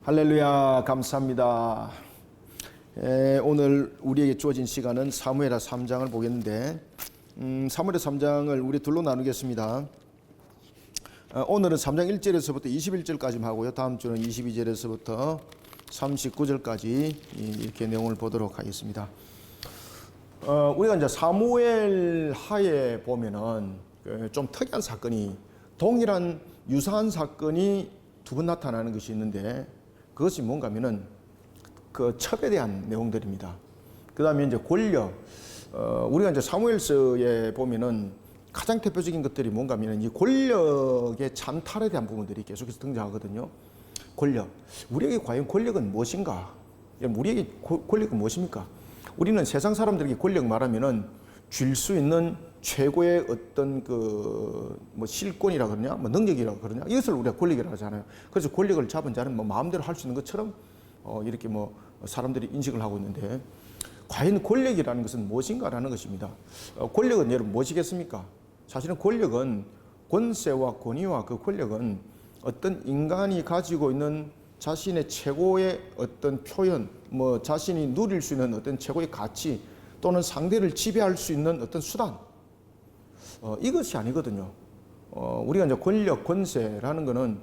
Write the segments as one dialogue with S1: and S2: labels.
S1: 할렐루야, 감사합니다. 오늘 우리에게 주어진 시간은 사무엘하 3장을 보겠는데 사무엘하 3장을 우리 둘로 나누겠습니다. 오늘은 3장 1절에서부터 21절까지 하고요. 다음 주는 22절에서부터 39절까지 이렇게 내용을 보도록 하겠습니다. 우리가 이제 사무엘 하에 보면은 좀 특이한 사건이, 동일한 유사한 사건이 두 번 나타나는 것이 있는데, 그것이 뭔가 하면은 그 첩에 대한 내용들입니다. 그 다음에 이제 권력, 우리가 이제 사무엘서에 보면은 가장 대표적인 것들이 뭔가 하면은 이 권력의 찬탈에 대한 부분들이 계속해서 등장하거든요. 권력. 우리에게 과연 권력은 무엇인가? 우리에게 권력은 무엇입니까? 우리는 세상 사람들에게 권력 말하면은 줄 수 있는 최고의 어떤 뭐 실권이라 그러냐, 뭐 능력이라 그러냐, 이것을 우리가 권력이라고 하잖아요. 그래서 권력을 잡은 자는 뭐 마음대로 할 수 있는 것처럼 이렇게 뭐 사람들이 인식을 하고 있는데, 과연 권력이라는 것은 무엇인가라는 것입니다. 권력은 여러분 무엇이겠습니까? 사실은 권력은, 권세와 권위와 그 권력은 어떤 인간이 가지고 있는 자신의 최고의 어떤 표현, 뭐 자신이 누릴 수 있는 어떤 최고의 가치, 또는 상대를 지배할 수 있는 어떤 수단, 이것이 아니거든요. 우리가 이제 권력, 권세라는 것은,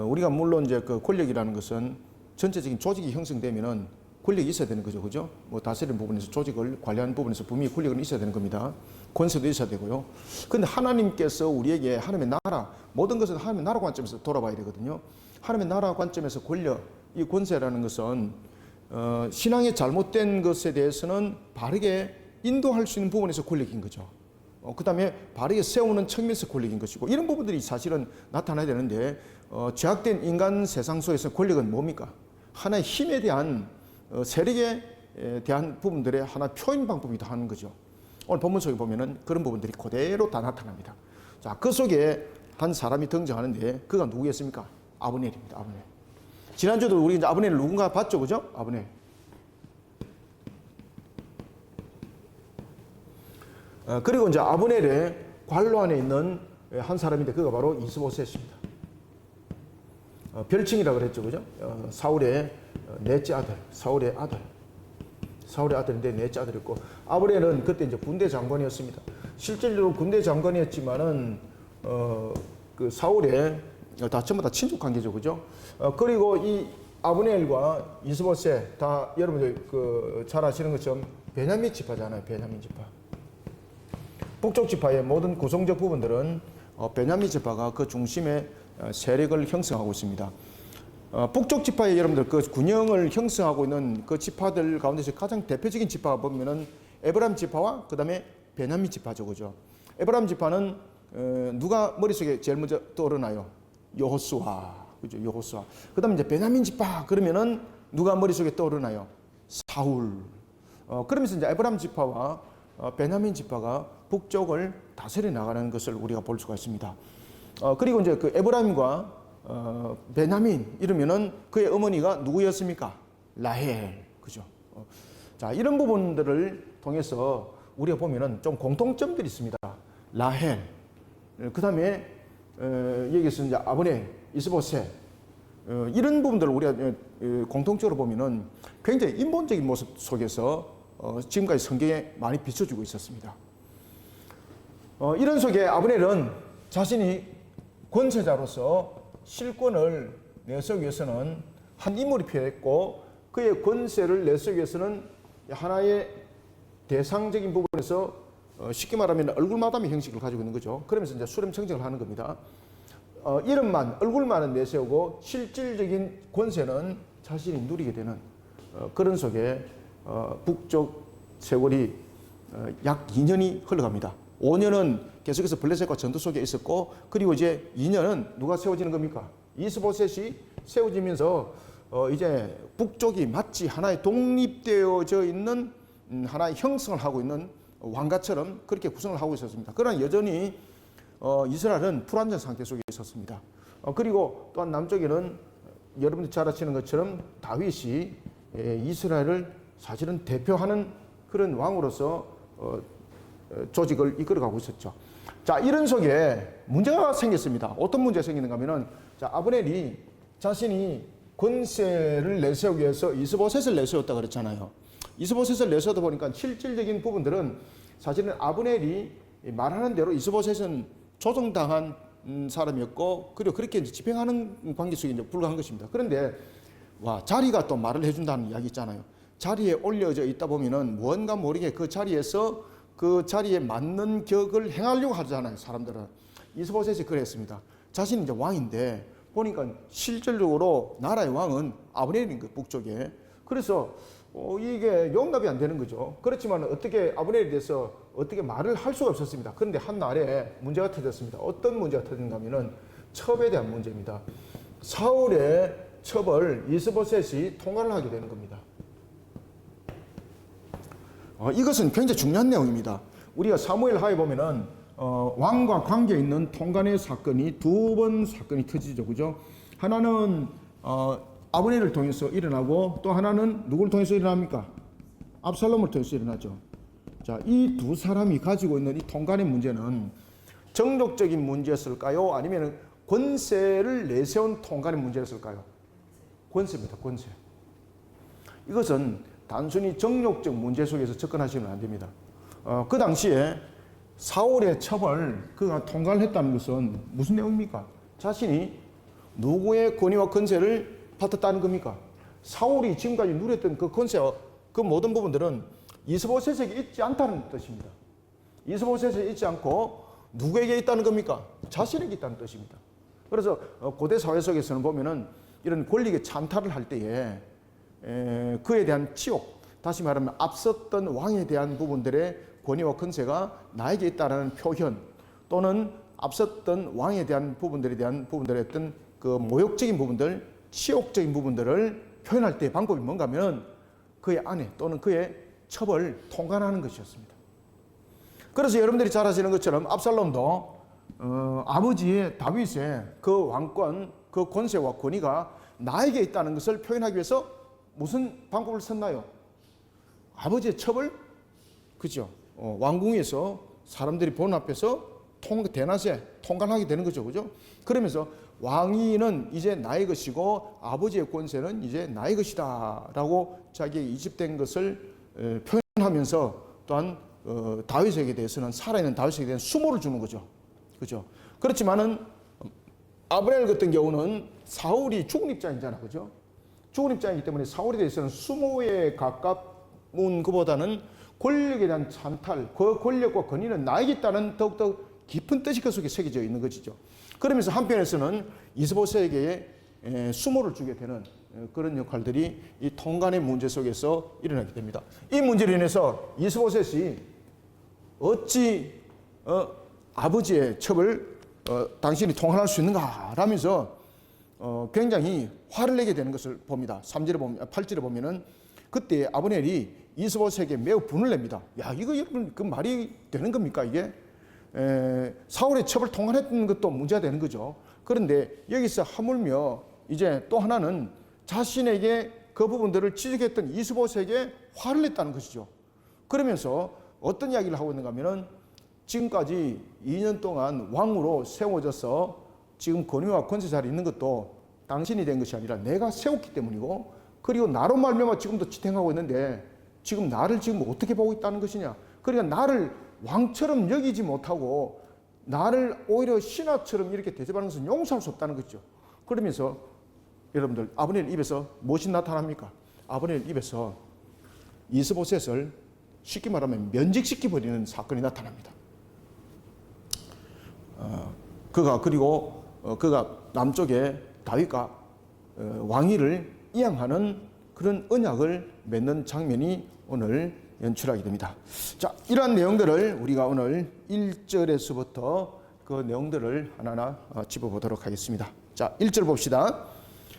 S1: 우리가 물론 이제 그 권력이라는 것은 전체적인 조직이 형성되면은 권력이 있어야 되는 거죠. 그죠? 뭐 다스리는 부분에서, 조직을 관리하는 부분에서 분명히 권력은 있어야 되는 겁니다. 권세도 있어야 되고요. 근데 하나님께서 우리에게 하나님의 나라, 모든 것은 하나님의 나라 관점에서 돌아봐야 되거든요. 하나님의 나라 관점에서 권력, 이 권세라는 것은 신앙의 잘못된 것에 대해서는 바르게 인도할 수 있는 부분에서 권력인 거죠. 그 다음에 바르게 세우는 측면에서 권력인 것이고, 이런 부분들이 사실은 나타나야 되는데, 죄악된 인간 세상 속에서 권력은 뭡니까? 하나의 힘에 대한, 세력에 대한 부분들의 하나 표현 방법이기도 하는 거죠. 오늘 본문 속에 보면은 그런 부분들이 그대로 다 나타납니다. 자, 그 속에 한 사람이 등장하는데, 그가 누구였습니까? 아브넬입니다. 아브넬. 지난주도 우리 이제 아브넬을 누군가 봤죠, 그죠? 아브넬. 그리고 이제 아브넬의 관로 안에 있는 한 사람인데, 그가 바로 이스보셋입니다. 별칭이라고 그랬죠, 그죠? 사울의 넷째 아들, 사울의 아들인데 넷째 아들이었고, 아브넬은 그때 이제 군대 장관이었습니다. 실질적으로 군대 장관이었지만은 그 사울의 전부 다 친족 관계죠, 그죠? 그리고 이 아브넬과 이스보셋 다 여러분들 잘 아시는 것처럼 베냐민 지파잖아요. 베냐민 지파. 북쪽 지파의 모든 구성적 부분들은 베냐민 지파가 그 중심의 세력을 형성하고 있습니다. 북쪽 지파의 여러분들 그 군영을 형성하고 있는 그 지파들 가운데서 가장 대표적인 지파가 보면은 에브라임 지파와 그 다음에 베냐민 지파죠, 그죠? 에브라임 지파는 누가 머릿속에 제일 먼저 떠오르나요? 여호수아, 그죠? 여호수아. 그 다음에 이제 베냐민 지파 그러면은 누가 머릿속에 떠오르나요? 사울. 그러면서 이제 에브라임 지파와 베냐민 지파가 북쪽을 다스려 나가는 것을 우리가 볼 수가 있습니다. 그리고 이제 그 에브라임과 베냐민 이러면은 그의 어머니가 누구였습니까? 라헬, 그죠? 자, 이런 부분들을 통해서 우리가 보면은 좀 공통점들이 있습니다. 라헬, 그 다음에 여기서 이제 아브넬, 이스보셋, 이런 부분들을 우리가 공통적으로 보면은 굉장히 인본적인 모습 속에서 지금까지 성경에 많이 비춰주고 있었습니다. 이런 속에 아브넬은 자신이 권세자로서 실권을 내세우기 위해서는 한 인물이 필요했고, 그의 권세를 내세우기 위해서는 하나의 대상적인 부분에서 쉽게 말하면 얼굴마담의 형식을 가지고 있는 거죠. 그러면서 이제 수렴청정을 하는 겁니다. 이름만, 얼굴만은 내세우고 실질적인 권세는 자신이 누리게 되는 그런 속에 북쪽 세월이 약 2년이 흘러갑니다. 5년은 계속해서 블레셋과 전투 속에 있었고, 그리고 이제 2년은 누가 세워지는 겁니까? 이스보셋이 세워지면서 이제 북쪽이 마치 하나의 독립되어져 있는 하나의 형성을 하고 있는 왕가처럼 그렇게 구성을 하고 있었습니다. 그러나 여전히 이스라엘은 불안정 상태 속에 있었습니다. 그리고 또한 남쪽에는 여러분들 잘 아시는 것처럼 다윗이 이스라엘을 사실은 대표하는 그런 왕으로서 조직을 이끌어가고 있었죠. 자, 이런 속에 문제가 생겼습니다. 어떤 문제가 생기는가 하면은, 자, 아브넬이 자신이 권세를 내세우기 위해서 이스보셋을 내세웠다 그랬잖아요. 이스보셋을 내세우다 보니까 실질적인 부분들은 사실은 아브넬이 말하는 대로 이스보셋은 조종당한 사람이었고, 그리고 그렇게 이제 집행하는 관계 속에 이제 불과한 것입니다. 그런데 자리가 또 말을 해준다는 이야기 있잖아요. 자리에 올려져 있다 보면은 무언가 모르게 그 자리에서 그 자리에 맞는 격을 행하려고 하잖아요, 사람들은. 이스보셋이 그랬습니다. 자신이 이제 왕인데 보니까 실질적으로 나라의 왕은 아브넬인 그 북쪽에. 그래서 이게 용납이 안 되는 거죠. 그렇지만 어떻게 아브넬에 대해서 어떻게 말을 할 수가 없었습니다. 그런데 한 날에 문제가 터졌습니다. 어떤 문제가 터졌는가 하면은 첩에 대한 문제입니다. 사울의 첩을 이스보셋이 통과를 하게 되는 겁니다. 이것은 굉장히 중요한 내용입니다. 우리가 사무엘 하에 보면은 왕과 관계 있는 통간의 사건이 두 번 사건이 터지죠, 그죠? 하나는 아브넬을 통해서 일어나고, 또 하나는 누구를 통해서 일어납니까? 압살롬을 통해서 일어나죠. 자, 이 두 사람이 가지고 있는 이 통간의 문제는 정욕적인 문제였을까요? 아니면 권세를 내세운 통간의 문제였을까요? 권세입니다, 권세. 이것은 단순히 정욕적 문제 속에서 접근하시면 안 됩니다. 그 당시에 사울의 첩을 그가 통과를 했다는 것은 무슨 내용입니까? 자신이 누구의 권위와 권세를 받았다는 겁니까? 사울이 지금까지 누렸던 그 권세와 그 모든 부분들은 이스보셋에게 있지 않다는 뜻입니다. 이스보셋에 있지 않고 누구에게 있다는 겁니까? 자신에게 있다는 뜻입니다. 그래서 고대 사회 속에서는 보면은 이런 권력의 찬탈을 할 때에 그에 대한 치욕, 다시 말하면 앞섰던 왕에 대한 부분들의 권위와 권세가 나에게 있다는 표현, 또는 앞섰던 왕에 대한 부분들의 어떤 그 모욕적인 부분들, 치욕적인 부분들을 표현할 때의 방법이 뭔가 하면 그의 아내 또는 그의 첩을 통관하는 것이었습니다. 그래서 여러분들이 잘 아시는 것처럼 압살롬도 아버지의 다윗의 그 왕권, 그 권세와 권위가 나에게 있다는 것을 표현하기 위해서 무슨 방법을 썼나요? 아버지의 첩을, 그죠? 왕궁에서 사람들이 보는 앞에서 대낮에 통관하게 되는 거죠, 그죠? 그러면서 왕위는 이제 나의 것이고 아버지의 권세는 이제 나의 것이다라고 자기의 이집된 것을 표현하면서 또한 다윗에게 대해서는, 살아있는 다윗에게 대한 수모를 주는 거죠, 그죠? 그렇지만은 아브넬 같은 경우는 사울이 죽은 입장이잖아, 그죠? 죽은 입장이기 때문에 사울에 대해서는 수모에 가까운 것보다는 권력에 대한 찬탈, 그 권력과 권위는 나에게 있다는 더욱더 깊은 뜻이 그 속에 새겨져 있는 것이죠. 그러면서 한편에서는 이스보셋에게 수모를 주게 되는 그런 역할들이 이 통간의 문제 속에서 일어나게 됩니다. 이 문제로 인해서 이스보셋이 어찌 아버지의 첩을 당신이 통할할 수 있는가 라면서 굉장히 화를 내게 되는 것을 봅니다. 3절에 보면, 8절에 보면은 그때 아브넬이 이스보셋에게 매우 분을 냅니다. 야, 이거 여러분 그 말이 되는 겁니까 이게? 사울의 첩을 통할했던 것도 문제가 되는 거죠. 그런데 여기서 하물며 이제 또 하나는 자신에게 그 부분들을 지적했던 이스보셋에게 화를 냈다는 것이죠. 그러면서 어떤 이야기를 하고 있는가 하면은 지금까지 2년 동안 왕으로 세워져서 지금 권위와 권세 자리에 있는 것도 당신이 된 것이 아니라 내가 세웠기 때문이고, 그리고 나로 말미암아 지금도 지탱하고 있는데 지금 나를 지금 어떻게 보고 있다는 것이냐. 그러니까 나를 왕처럼 여기지 못하고 나를 오히려 신하처럼 이렇게 대접하는 것은 용서할 수 없다는 거죠. 그러면서 여러분들 아브넬 입에서 무엇이 나타납니까? 아브넬 입에서 이스보셋을 쉽게 말하면 면직시켜버리는 사건이 나타납니다. 그가 남쪽에 다윗과 왕위를 이양하는 그런 언약을 맺는 장면이 오늘 연출하게 됩니다. 자, 이러한 내용들을 우리가 오늘 1절에서부터 그 내용들을 하나하나 짚어보도록 하겠습니다. 자, 1절 봅시다.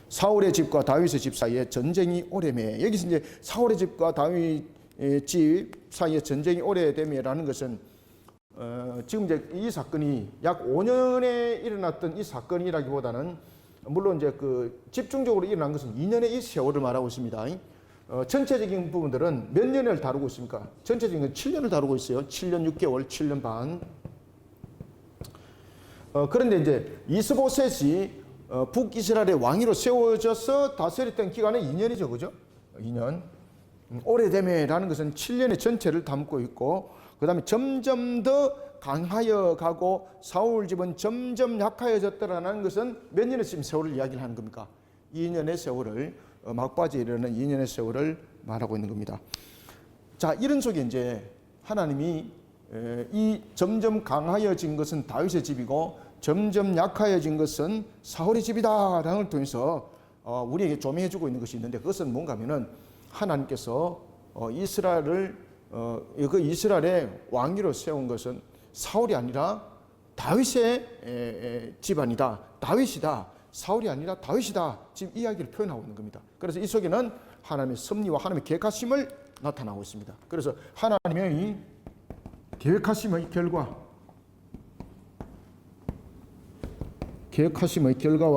S1: 사울의 집과 다윗의 집 사이에 전쟁이 오래매. 여기서 이제 사울의 집과 다윗의 집 사이에 전쟁이 오래되매라는 것은 지금 이제 이 사건이 약 5년에 일어났던 이 사건이라기보다는, 물론 이제 그 집중적으로 일어난 것은 2년의 이 세월을 말하고 있습니다. 전체적인 부분들은 몇 년을 다루고 있습니까? 전체적인 건 7년을 다루고 있어요. 7년 6개월, 7년 반. 그런데 이제 이스보셋이 북이스라엘의 왕위로 세워져서 다스렸던 기간은 2년이죠. 그죠? 2년. 오래됨이라는 것은 7년의 전체를 담고 있고, 그 다음에 점점 더 강하여 가고 사울 집은 점점 약하여졌다라는 것은 몇 년의 지금 세월을 이야기를 하는 겁니까? 2년의 세월을, 막바지에 이르는 2년의 세월을 말하고 있는 겁니다. 자, 이런 속에 이제 하나님이 이 점점 강하여진 것은 다윗의 집이고 점점 약하여진 것은 사울의 집이다라는 걸 통해서 우리에게 조명해 주고 있는 것이 있는데, 그것은 뭔가 하면은 하나님께서 이스라엘을 그 이스라엘의 왕위로 세운 것은 사울이 아니라 다윗의 집안이다. 다윗이다. 사울이 아니라 다윗이다. 지금 이야기를 표현하고 있는 겁니다. 그래서 이 속에는 하나님의 섭리와 하나님의 계획하심을 나타나고 있습니다. 그래서 하나님의 계획하심의 결과와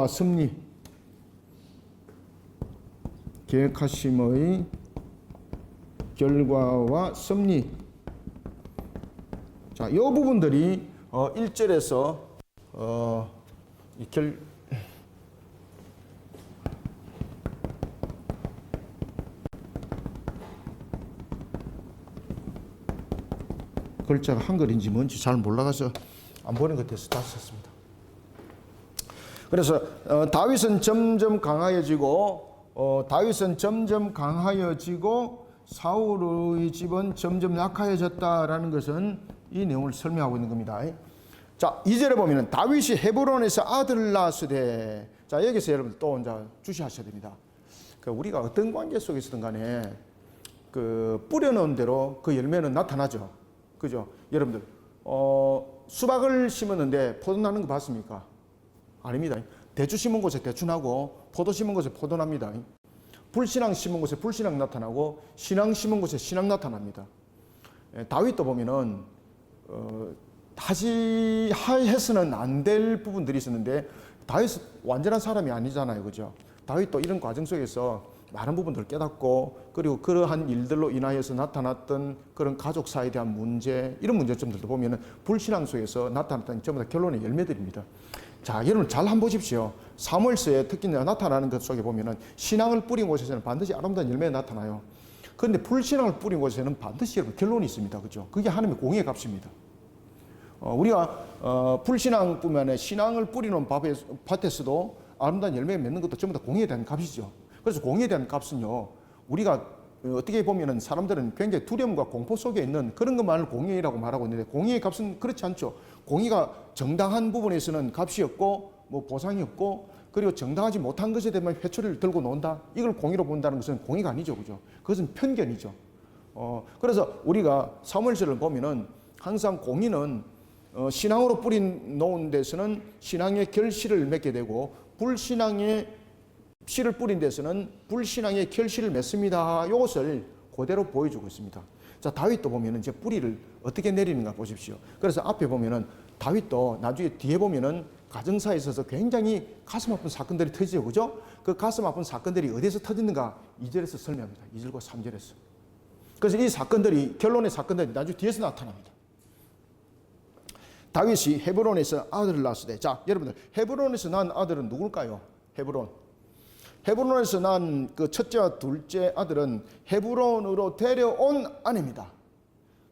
S1: 섭리, 계획하심의 결과와 섭리. 자, 이 부분들이 1절에서 글자가 한글인지 뭔지 잘 몰라가서 안 보는 것 같아서 다 썼습니다. 그래서 다윗은 점점 강하여지고 사울의 집은 점점 약하여졌다라는 것은 이 내용을 설명하고 있는 겁니다. 자, 2절에 보면 다윗이 헤브론에서 아들을 낳았으되, 자, 여기서 여러분 또 이제 주시하셔야 됩니다. 우리가 어떤 관계 속에서든 간에 뿌려놓은 대로 그 열매는 나타나죠. 그죠? 여러분들 수박을 심었는데 포도 나는 거 봤습니까? 아닙니다. 대추 심은 곳에 대추 나고 포도 심은 곳에 포도 납니다. 불신앙 심은 곳에 불신앙 나타나고 신앙 심은 곳에 신앙 나타납니다. 다윗도 보면은 다시 해서는 안 될 부분들이 있었는데 다윗은 완전한 사람이 아니잖아요. 그죠? 다윗도 이런 과정 속에서 많은 부분들을 깨닫고, 그리고 그러한 일들로 인하여서 나타났던 그런 가족사에 대한 문제, 이런 문제점들도 보면은 불신앙 속에서 나타났던 전부 다 결론의 열매들입니다. 자, 여러분 잘 한번 보십시오. 사무엘서에 특히 나타나는 것 속에 보면은 신앙을 뿌린 곳에서는 반드시 아름다운 열매가 나타나요. 그런데 불신앙을 뿌린 곳에는 반드시 여러분 결론이 있습니다. 그죠? 그게 하나님의 공의의 값입니다. 우리가 불신앙뿐만 아니라 신앙을 뿌리는 밭에서도 아름다운 열매를 맺는 것도 전부 다 공의에 대한 값이죠. 그래서 공의에 대한 값은요, 우리가 어떻게 보면은 사람들은 굉장히 두려움과 공포 속에 있는 그런 것만을 공의라고 말하고 있는데, 공의의 값은 그렇지 않죠. 공의가 정당한 부분에서는 값이 없고 뭐 보상이 없고, 그리고 정당하지 못한 것에 대한 회초리를 들고 논다, 이걸 공의로 본다는 것은 공의가 아니죠. 그죠? 그것은 편견이죠. 그래서 우리가 사무엘서를 보면은 항상 공의는 신앙으로 뿌린 놓은 데서는 신앙의 결실을 맺게 되고, 불신앙의 씨를 뿌린 데서는 불신앙의 결실을 맺습니다. 이것을 그대로 보여주고 있습니다. 자, 다윗도 보면은 이제 뿌리를 어떻게 내리는가 보십시오. 그래서 앞에 보면은 다윗도 나중에 뒤에 보면은 가정사에 있어서 굉장히 가슴 아픈 사건들이 터지죠. 그죠? 그 가슴 아픈 사건들이 어디서 터지는가 2절에서 설명합니다. 2절과 3절에서. 그래서 이 사건들이, 결론의 사건들이 나중에 뒤에서 나타납니다. 다윗이 헤브론에서 아들을 낳았으되, 자, 여러분들, 헤브론에서 낳은 아들은 누굴까요? 헤브론에서 난 그 첫째와 둘째 아들은 헤브론으로 데려온 아내입니다.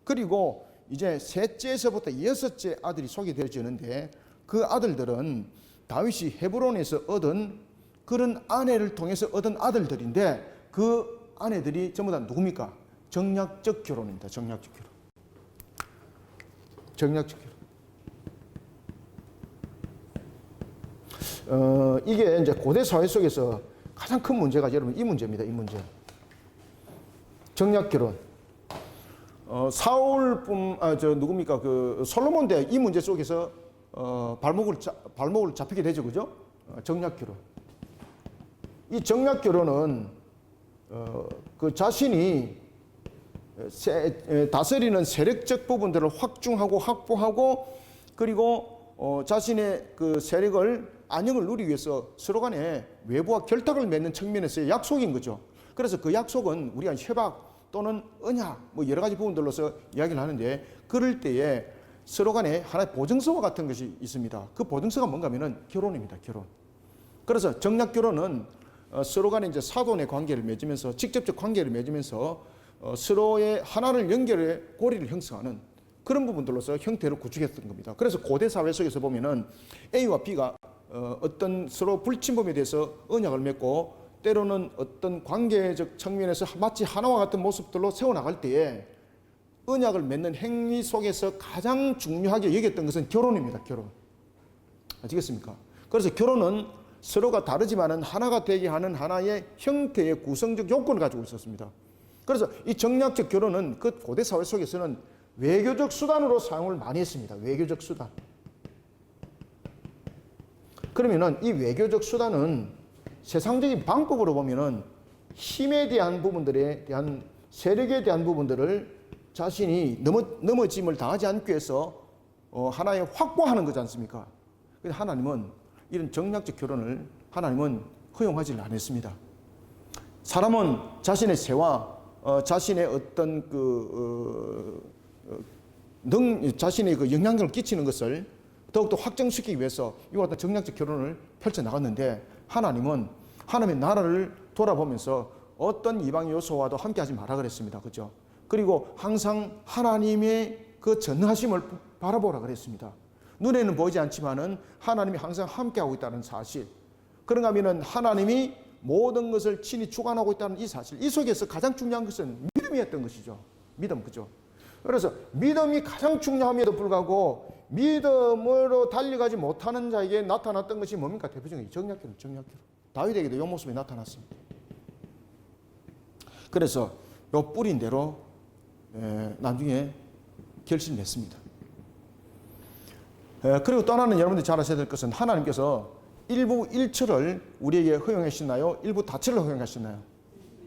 S1: 그리고 이제 셋째에서부터 여섯째 아들이 소개되어지는데, 그 아들들은 다윗이 헤브론에서 얻은 그런 아내를 통해서 얻은 아들들인데, 그 아내들이 전부 다 누굽니까? 정략적 결혼입니다. 정략적 결혼. 이게 이제 고대 사회 속에서 가장 큰 문제가 여러분 이 문제입니다. 이 문제. 정략 결혼. 누굽니까? 그 솔로몬 대 이 문제 속에서 발목을 잡히게 되죠. 그죠? 정략 결혼. 이 정략 결혼은 그 자신이 다스리는 세력적 부분들을 확충하고 확보하고, 그리고 자신의 그 세력을 안정을 누리기 위해서 서로 간에 외부와 결탁을 맺는 측면에서의 약속인 거죠. 그래서 그 약속은 우리가 협약 또는 언약 뭐 여러 가지 부분들로서 이야기를 하는데, 그럴 때에 서로 간에 하나의 보증서와 같은 것이 있습니다. 그 보증서가 뭔가 하면은 결혼입니다. 결혼. 그래서 정략 결혼은 서로 간에 이제 사돈의 관계를 맺으면서 직접적 관계를 맺으면서 서로의 하나를 연결해 고리를 형성하는 그런 부분들로서 형태를 구축했던 겁니다. 그래서 고대 사회 속에서 보면은 A와 B가 어떤 서로 불침범에 대해서 언약을 맺고 때로는 어떤 관계적 측면에서 마치 하나와 같은 모습들로 세워나갈 때에 언약을 맺는 행위 속에서 가장 중요하게 여겼던 것은 결혼입니다. 결혼. 아시겠습니까? 그래서 결혼은 서로가 다르지만은 하나가 되게 하는 하나의 형태의 구성적 요건을 가지고 있었습니다. 그래서 이 정략적 결혼은 그 고대 사회 속에서는 외교적 수단으로 사용을 많이 했습니다. 외교적 수단. 그러면은 이 외교적 수단은 세상적인 방법으로 보면은 힘에 대한 부분들에 대한 세력에 대한 부분들을 자신이 넘어짐을 당하지 않기 위해서 하나의 확보하는 거지 않습니까? 근데 하나님은 이런 정략적 결혼을 하나님은 허용하지 않았습니다. 사람은 자신의 세와 자신의 어떤 자신의 그 영향력을 끼치는 것을 더욱더 확정시키기 위해서 이와 같은 정략적 결혼을 펼쳐 나갔는데 하나님은 하나님의 나라를 돌아보면서 어떤 이방 요소와도 함께하지 마라 그랬습니다. 그죠? 그리고 항상 하나님의 그 전능하심을 바라보라 그랬습니다. 눈에는 보이지 않지만은 하나님이 항상 함께하고 있다는 사실. 그런가 하면은 하나님이 모든 것을 친히 주관하고 있다는 이 사실. 이 속에서 가장 중요한 것은 믿음이었던 것이죠. 믿음, 그죠? 그래서 믿음이 가장 중요함에도 불구하고 믿음으로 달려가지 못하는 자에게 나타났던 것이 뭡니까? 대표적인 정략결혼. 다윗에게도 이 모습이 나타났습니다. 그래서 이 뿌린 대로 나중에 결실냈습니다. 그리고 또 하나는 여러분들이 잘 아셔야 될 것은 하나님께서 일부 일처를 우리에게 허용하시나요? 일부 다처를 허용하시나요?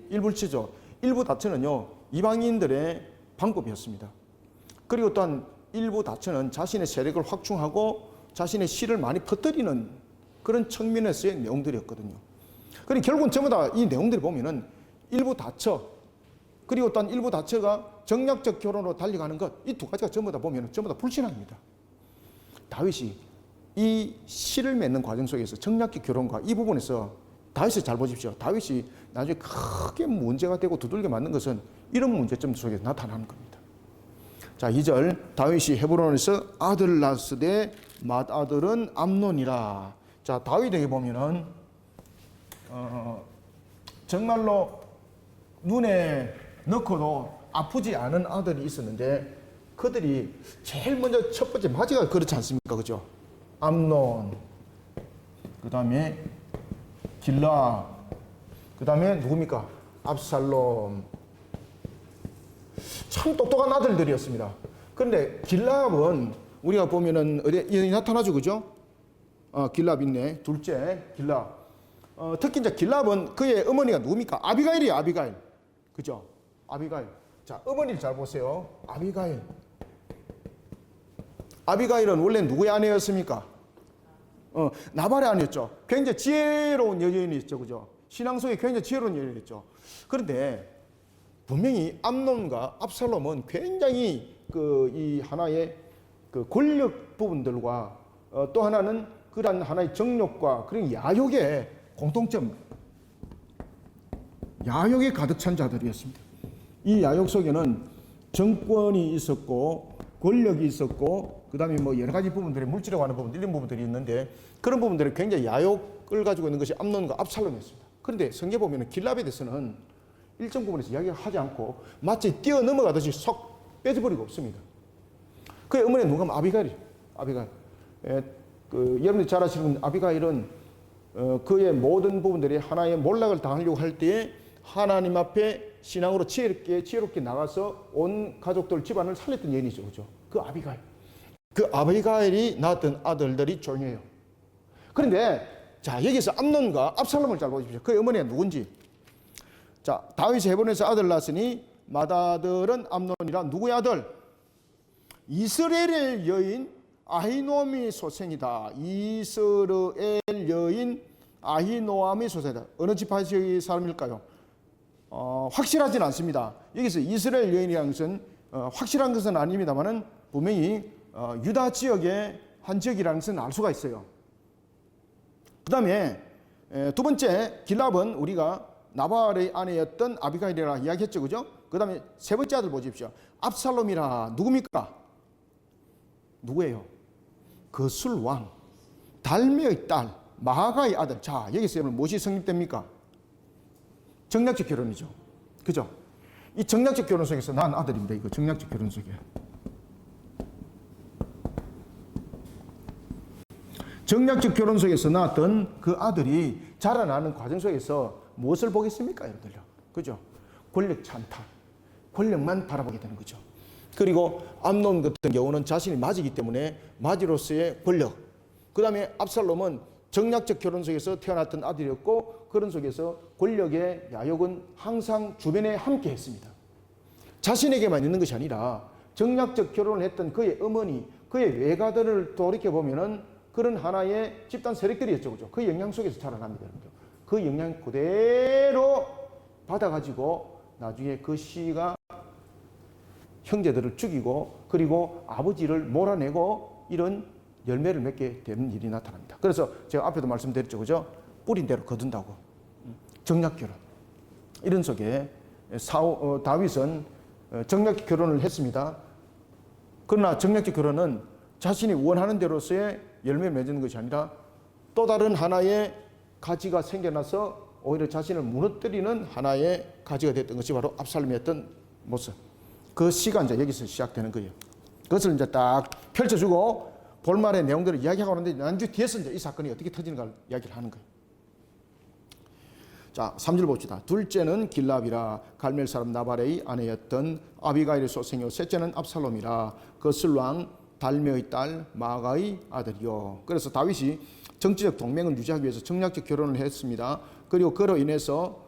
S1: 일부 일처죠. 일부 다처는요, 이방인들의 방법이었습니다. 그리고 또한 일부 다처는 자신의 세력을 확충하고 자신의 씨를 많이 퍼뜨리는 그런 측면에서의 내용들이었거든요. 그러니 결국은 전부 다 이 내용들을 보면은 일부 다처, 그리고 또한 일부 다처가 정략적 결혼으로 달려가는 것, 이 두 가지가 전부 다 보면은 전부 다 불신앙입니다. 다윗이 이 씨를 맺는 과정 속에서 정략적 결혼과 이 부분에서 다윗을 잘 보십시오. 다윗이 나중에 크게 문제가 되고 두들겨 맞는 것은 이런 문제점 속에 나타나는 겁니다. 자, 2절 다윗이 헤브론에서 아들 낳으되 맏아들은 암논이라. 자, 다윗에게 보면은 정말로 눈에 넣고도 아프지 않은 아들이 있었는데 그들이 제일 먼저 첫 번째 맞이가 그렇지 않습니까? 그죠? 암논, 그 다음에 길라, 그 다음에 누굽니까? 압살롬. 참 똑똑한 아들들이었습니다. 그런데 길라압은 우리가 보면은 어디 나타나죠, 그죠? 길라압 있네. 둘째 길라압. 특히 이제 길라압은 그의 어머니가 누굽니까? 아비가일이에요, 아비가일. 그죠? 아비가일. 자, 어머니를 잘 보세요. 아비가일. 아비가일은 원래 누구의 아내였습니까? 나발의 아내였죠. 굉장히 지혜로운 여인이었죠, 그죠? 신앙 속에 굉장히 지혜로운 여인이었죠. 그런데 분명히 암논과 압살롬은 굉장히 이 하나의 그 권력 부분들과 또 하나는 그러한 하나의 정욕과 그런 야욕의 공통점, 야욕에 가득 찬 자들이었습니다. 이 야욕 속에는 정권이 있었고 권력이 있었고 그 다음에 뭐 여러 가지 부분들이 물질에 관한 부분들 이런 부분들이 있는데 그런 부분들이 굉장히 야욕을 가지고 있는 것이 암논과 압살롬이었습니다. 그런데 성경에 보면 길라압에 대해서는 일정 부분에서 이야기를 하지 않고 마치 뛰어넘어가듯이 쏙 빼져버리고 없습니다. 그의 어머니 누가 하면 아비가일. 여러분들이 잘 아시는 아비가일은 그의 모든 부분들이 하나의 몰락을 당하려고 할 때에 하나님 앞에 신앙으로 지혜롭게 나가서 온 가족들 집안을 살렸던 여인이죠. 그죠? 그 아비가일. 그 아비가일이 낳았던 아들들이 종이에요. 그런데 자, 여기서 암논과 압살롬을 잘 보십시오. 그의 어머니가 누군지. 자, 다윗이 헤브론에서 아들 낳았으니 맏아들은 암논이라. 누구의 아들? 이스라엘 여인 아히노암의 소생이다. 이스라엘 여인 아히노암의 소생이다. 어느 지파의 사람일까요? 확실하진 않습니다. 여기서 이스라엘 여인이라는 것은 확실한 것은 아닙니다만은 분명히 유다 지역의 한 지역이라는 것은 알 수가 있어요. 그 다음에 두 번째 길랍은 우리가 나발의 아내였던 아비가일이라 이야기했죠, 그죠? 그 다음에 세 번째 아들 보십시오. 압살롬이라 누굽니까? 누구예요? 거술 왕 달메의 딸 마아가의 아들. 자, 여기서 여러분 무엇이 성립됩니까? 정략적 결혼이죠, 그죠? 이 정략적 결혼 속에서 난 아들입니다. 이거 정략적 결혼 속에. 정략적 결혼 속에서 낳았던 그 아들이 자라나는 과정 속에서 무엇을 보겠습니까, 여러분들요? 그죠? 권력 찬탈, 권력만 바라보게 되는 거죠. 그리고 암논 같은 경우는 자신이 맞이기 때문에 맞이로서의 권력. 그 다음에 압살롬은 정략적 결혼 속에서 태어났던 아들이었고 그런 속에서 권력의 야욕은 항상 주변에 함께 했습니다. 자신에게만 있는 것이 아니라 정략적 결혼을 했던 그의 어머니, 그의 외가들을 돌이켜보면은 그런 하나의 집단 세력들이었죠, 그죠? 그 영향 속에서 자라납니다, 여러분들. 그 영향 그대로 받아가지고 나중에 그 시가 형제들을 죽이고 그리고 아버지를 몰아내고 이런 열매를 맺게 되는 일이 나타납니다. 그래서 제가 앞에도 말씀드렸죠, 그죠? 뿌린 대로 거둔다고. 정략 결혼. 이런 속에 다윗은 정략 결혼을 했습니다. 그러나 정략적 결혼은 자신이 원하는 대로서의 열매를 맺는 것이 아니라 또 다른 하나의 가지가 생겨나서 오히려 자신을 무너뜨리는 하나의 가지가 됐던 것이 바로 압살롬이었던 모습. 그 시가 이제 여기서 시작되는 거예요. 그것을 이제 딱 펼쳐주고 볼말의 내용들을 이야기하고 있는데 난주 뒤에서 이제 이 사건이 어떻게 터지는가 이야기를 하는 거예요. 자, 3절 봅시다. 둘째는 길랍이라 갈멜 사람 나발의 아내였던 아비가일의 소생이요 셋째는 압살롬이라 거슬 왕 달메의 딸 마아가의 아들이요. 그래서 다윗이 정치적 동맹을 유지하기 위해서 정략적 결혼을 했습니다. 그리고 그로 인해서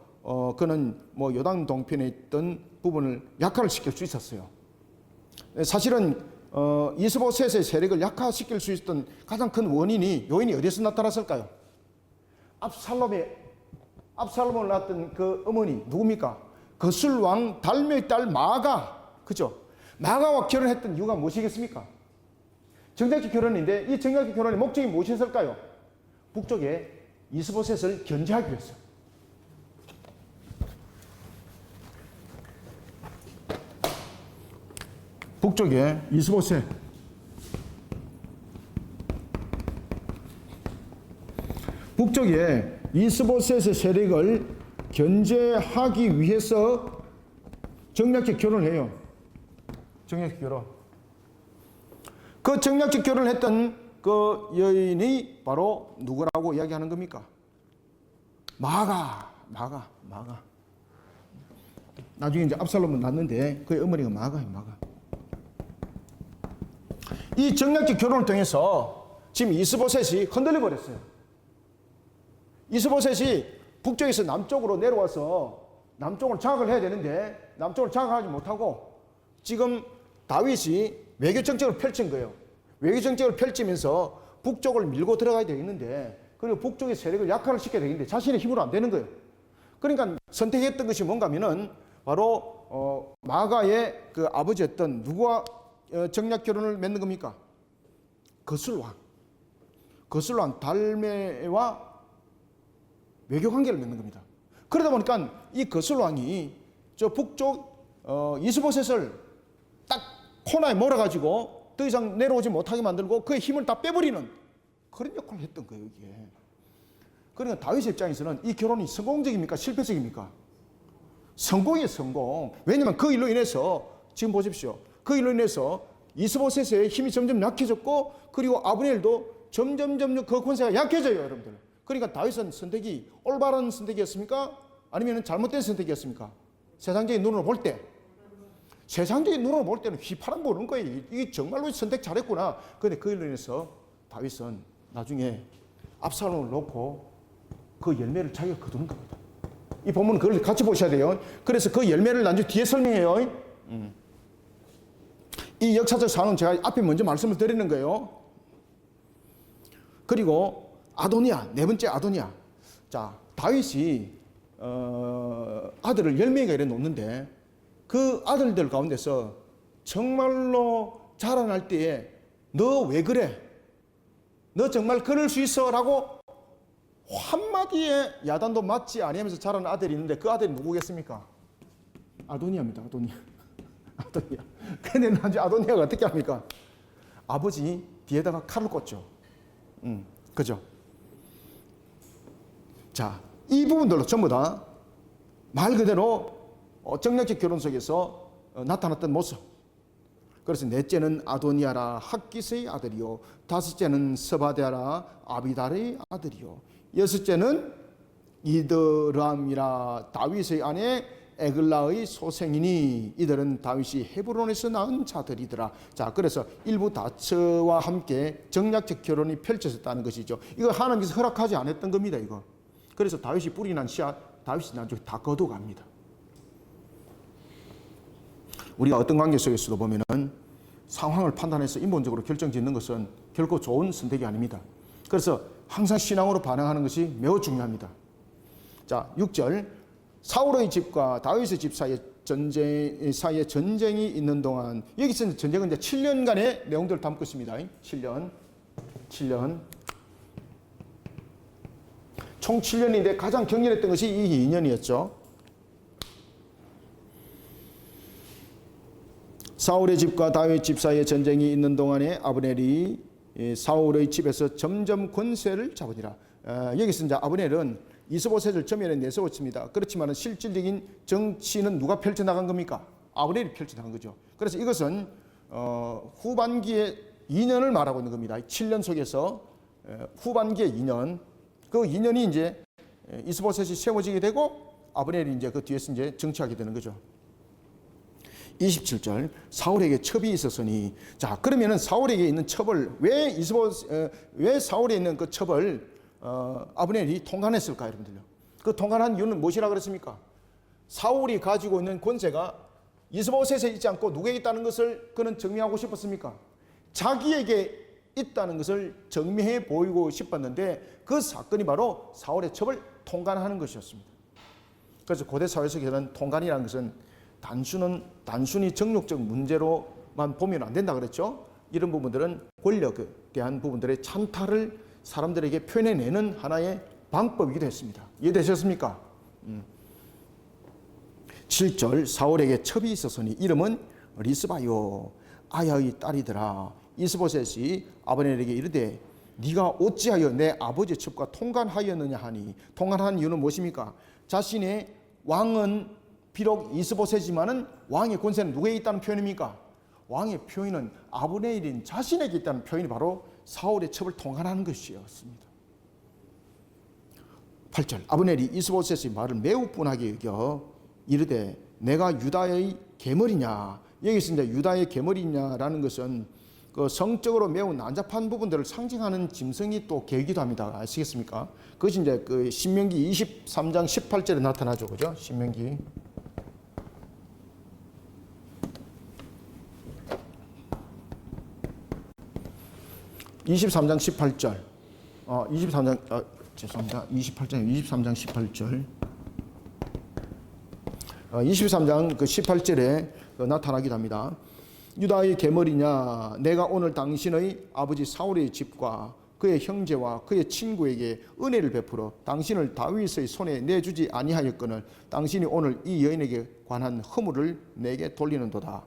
S1: 그는 뭐 요단 동편에 있던 부분을 약화를 시킬 수 있었어요. 사실은 이스보셋의 세력을 약화시킬 수 있었던 가장 큰 요인이 어디서 나타났을까요? 압살롬을 낳았던 그 어머니 누굽니까? 거술 왕 달메의 딸 마아가, 그죠? 마아가와 결혼했던 이유가 무엇이겠습니까? 정략적 결혼인데 이 정략적 결혼의 목적이 무엇이었을까요? 북쪽에 이스보셋을 견제하기 위해서. 북쪽에 이스보셋. 북쪽에 이스보셋의 세력을 견제하기 위해서 정략적 결혼을 해요. 정략적 결혼. 그 정략적 결혼을 했던 그 여인이 바로 누구라고 이야기하는 겁니까? 마아가. 나중에 이제 압살롬은 낳는데 그의 어머니가 마아가예요, 마아가. 이 정략적 결혼을 통해서 지금 이스보셋이 흔들려 버렸어요. 이스보셋이 북쪽에서 남쪽으로 내려와서 남쪽을 장악을 해야 되는데 남쪽을 장악하지 못하고 지금 다윗이 외교 정책을 펼친 거예요. 외교 정책을 펼치면서 북쪽을 밀고 들어가야 되겠는데 그리고 북쪽의 세력을 약화를 시켜야 되겠는데 자신의 힘으로 안 되는 거예요. 그러니까 선택했던 것이 뭔가 하면은 바로 마아가의 그 아버지였던 누구와 정략 결혼을 맺는 겁니까? 거슬왕 달메와 외교 관계를 맺는 겁니다. 그러다 보니까 이 거슬왕이 저 북쪽 이스보셋을 딱 코너에 몰아가지고 더 이상 내려오지 못하게 만들고 그의 힘을 다 빼버리는 그런 역할을 했던 거예요, 이게. 그러니까 다윗의 입장에서는 이 결혼이 성공적입니까? 실패적입니까? 성공이에요, 성공. 왜냐하면 그 일로 인해서 지금 보십시오. 그 일로 인해서 이스보셋의 힘이 점점 약해졌고 그리고 아브넬도 점점 그 권세가 약해져요, 여러분들. 그러니까 다윗은 선택이 올바른 선택이었습니까? 아니면 잘못된 선택이었습니까? 세상적인 눈으로 볼 때. 세상적인 눈으로 볼 때는 휘파람 보는 거예요. 이게 정말로 선택 잘했구나. 그런데 그 일로 인해서 다윗은 나중에 압살롬을 놓고 그 열매를 자기가 거두는 겁니다. 이 본문은 그걸 같이 보셔야 돼요. 그래서 그 열매를 나중에 뒤에 설명해요. 이 역사적 사안은 제가 앞에 먼저 말씀을 드리는 거예요. 그리고 아도니아, 네 번째 아도니아. 자, 다윗이 아들을 10명이나 이래 놓는데 그 아들들 가운데서 정말로 자라날 때에 너 왜 그래? 너 정말 그럴 수 있어? 라고 한마디에 야단도 맞지 아니하면서 자란 아들이 있는데 그 아들이 누구겠습니까? 아도니아입니다. 아도니아. 아도니아. 근데 나중에 아도니아가 어떻게 합니까? 아버지 뒤에다가 칼을 꽂죠. 그죠? 자, 이 부분들로 전부 다 말 그대로 정략적 결혼 속에서 나타났던 모습. 그래서 넷째는 아도니아라 학기스의 아들이요, 다섯째는 스바데아라 아비달의 아들이요, 여섯째는 이드람이라 다윗의 아내 에글라의 소생이니 이들은 다윗이 헤브론에서 낳은 자들이더라. 자, 그래서 일부 다처와 함께 정략적 결혼이 펼쳐졌다는 것이죠. 이거 하나님께서 허락하지 않았던 겁니다. 이거. 그래서 다윗이 뿌리 난 씨앗 다윗이 나중에 다 거둬갑니다. 우리가 어떤 관계 속에서도 보면은 상황을 판단해서 인본적으로 결정짓는 것은 결코 좋은 선택이 아닙니다. 그래서 항상 신앙으로 반응하는 것이 매우 중요합니다. 자, 6절. 사울의 집과 다윗의 집 사이에 전쟁이 있는 동안, 여기서 전쟁은 이제 7년간의 내용들을 담고 있습니다. 7년. 총 7년인데 가장 격렬했던 것이 이 2년이었죠. 사울의 집과 다윗 집 사이에 전쟁이 있는 동안에 아브넬이 사울의 집에서 점점 권세를 잡으니라. 여기서 이제 아브넬은 이스보셋을 전면에 내세웠습니다. 그렇지만 실질적인 정치는 누가 펼쳐나간 겁니까? 아브넬이 펼쳐나간 거죠. 그래서 이것은 후반기의 2년을 말하고 있는 겁니다. 7년 속에서 후반기의 2년, 그 2년이 이제 이스보셋이 세워지게 되고 아브넬이 이제 그 뒤에서 이제 정치하게 되는 거죠. 27절. 사울에게 첩이 있었으니. 자, 그러면은 사울에게 있는 첩을 왜 사울에 있는 그 첩을 아브넬이 통관했을까, 여러분들요? 그 통관한 이유는 무엇이라 그랬습니까? 사울이 가지고 있는 권세가 이스보셋에 있지 않고 누구에게 있다는 것을 그는 증명하고 싶었습니까? 자기에게 있다는 것을 증명해 보이고 싶었는데 그 사건이 바로 사울의 첩을 통관하는 것이었습니다. 그래서 고대 사회 속에서는 통관이라는 것은 단순히 정욕적 문제로만 보면 안 된다 그랬죠. 이런 부분들은 권력에 대한 부분들의 찬탈을 사람들에게 표현해내는 하나의 방법이기도 했습니다. 이해되셨습니까? 7절. 사울에게 첩이 있었으니 이름은 리스바요, 아야의 딸이더라. 이스보셋이 아브넬에게 이르되 네가 어찌하여 내 아버지의 첩과 통관하였느냐 하니, 통관한 이유는 무엇입니까? 자신의 왕은 비록 이스보셋이지만은 왕의 권세는 누구에게 있다는 표현입니까? 왕의 표현은 아브넬인 자신에게 있다는 표현이 바로 사울의 첩을 통관하는 것이었습니다. 8절. 아브넬이 이스보셋의 말을 매우 뻔하게 여겨 이르되 내가 유다의 계머리냐. 여기서 이제 유다의 계머리냐라는 것은 그 성적으로 매우 난잡한 부분들을 상징하는 짐승이 또 개이기도 합니다. 아시겠습니까? 그것이 이제 그 신명기 23장 18절에 나타나죠. 그죠? 신명기 23장 18절. 23장 18절. 23장 그 18절에 나타나기도 합니다. 유다의 계머리냐, 내가 오늘 당신의 아버지 사울의 집과 그의 형제와 그의 친구에게 은혜를 베풀어 당신을 다윗의 손에 내주지 아니하였거늘 당신이 오늘 이 여인에게 관한 허물을 내게 돌리는도다.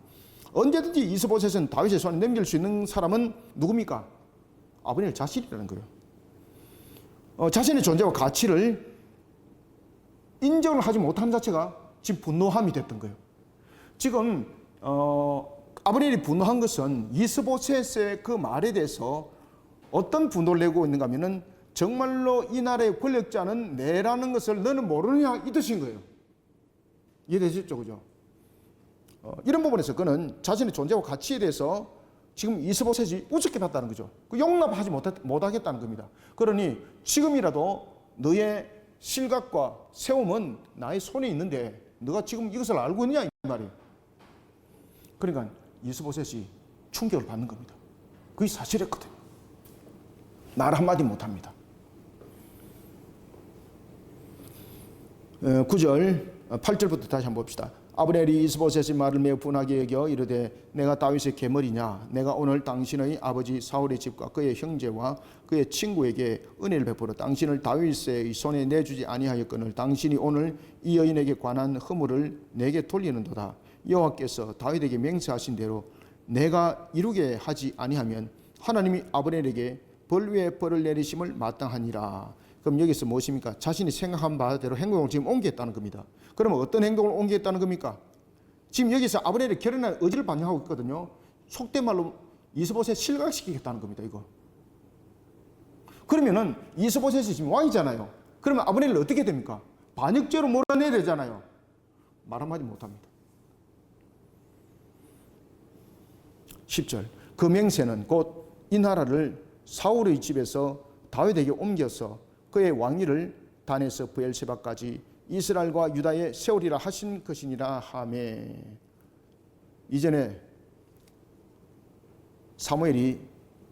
S1: 언제든지 이스보셋은 다윗의 손에 넘길 수 있는 사람은 누굽니까? 아브넬 자신이라는 거예요. 자신의 존재와 가치를 인정을 하지 못한 자체가 지금 분노함이 됐던 거예요. 지금 아브넬이 분노한 것은 이스보셋의 그 말에 대해서 어떤 분노를 내고 있는가 하면은 정말로 이 나라의 권력자는 내라는 것을 너는 모르느냐 이 뜻인 거예요. 이해되시죠? 그죠? 이런 부분에서 그는 자신의 존재와 가치에 대해서 지금 이스보셋이 우습게 봤다는 거죠. 그 용납하지 못하겠다는 겁니다. 그러니 지금이라도 너의 실각과 세움은 나의 손에 있는데 너가 지금 이것을 알고 있느냐 이 말이에요. 그러니까 이스보셋이 충격을 받는 겁니다. 그게 사실이었거든요. 말 한마디 못합니다. 9절 8절부터 다시 한번 봅시다. 아브넬이 이스보셋의 말을 매우 분하게 여겨 이르되 내가 다윗의 계머리냐 내가 오늘 당신의 아버지 사울의 집과 그의 형제와 그의 친구에게 은혜를 베풀어 당신을 다윗의 손에 내주지 아니하였거늘 당신이 오늘 이 여인에게 관한 허물을 내게 돌리는도다. 여호와께서 다윗에게 맹세하신 대로 내가 이루게 하지 아니하면 하나님이 아브넬에게 벌 위에 벌을 내리심을 마땅하니라. 그럼 여기서 무엇입니까? 자신이 생각한 바대로 행동을 지금 옮기겠다는 겁니다. 그러면 어떤 행동을 옮기겠다는 겁니까? 지금 여기서 아브넬이 결혼할 의지를 반영하고 있거든요. 속된 말로 이스보셋 실각시키겠다는 겁니다. 이거. 그러면은 이스보셋이 지금 왕이잖아요. 그러면 아브넬을 어떻게 됩니까? 반역죄로 몰아내야 되잖아요. 말 한마디 못합니다. 10절 그 맹세는 곧 이 나라를 사울의 집에서 다윗에게 옮겨서 그의 왕위를 단에서 브엘세바까지 이스라엘과 유다에 세우리라 하신 것이니라 하매. 이전에 사무엘이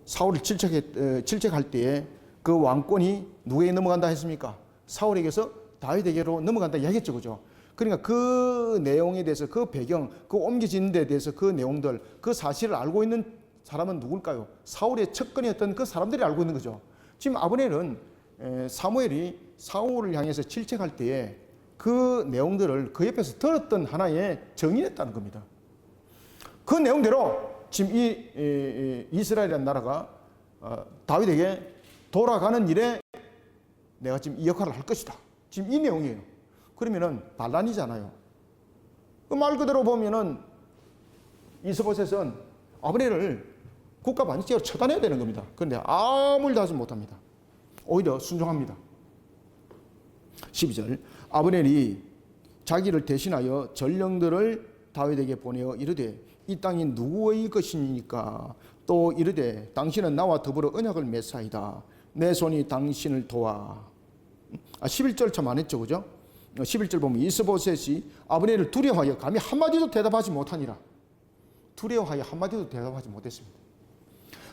S1: 사울을 질책할 때에 그 왕권이 누구에게 넘어간다 했습니까? 사울에게서 다윗에게로 넘어간다 이야기했죠. 그죠? 그러니까 그 내용에 대해서 그 배경, 그 옮겨진 데 대해서 그 내용들, 그 사실을 알고 있는 사람은 누굴까요? 사울의 척근이었던 그 사람들이 알고 있는 거죠. 지금 아브넬은 사무엘이 사울을 향해서 질책할 때에 그 내용들을 그 옆에서 들었던 하나의 정의였다는 겁니다. 그 내용대로 지금 이 이스라엘이라는 나라가 다윗에게 돌아가는 일에 내가 지금 이 역할을 할 것이다. 지금 이 내용이에요. 그러면은 반란이잖아요. 그 말 그대로 보면은 이스보셋은 아브넬을 국가 반역죄로 처단해야 되는 겁니다. 그런데 아무 일도 하지 못합니다. 오히려 순종합니다. 12절 아브넬이 자기를 대신하여 전령들을 다윗에게 보내어 이르되 이 땅이 누구의 것이니까 또 이르되 당신은 나와 더불어 언약을 맺사이다. 내 손이 당신을 도와. 11절 참 안 했죠. 그죠? 11절 보면 이스보셋이 아브넬을 두려워하여 감히 한마디도 대답하지 못하니라. 두려워하여 한마디도 대답하지 못했습니다.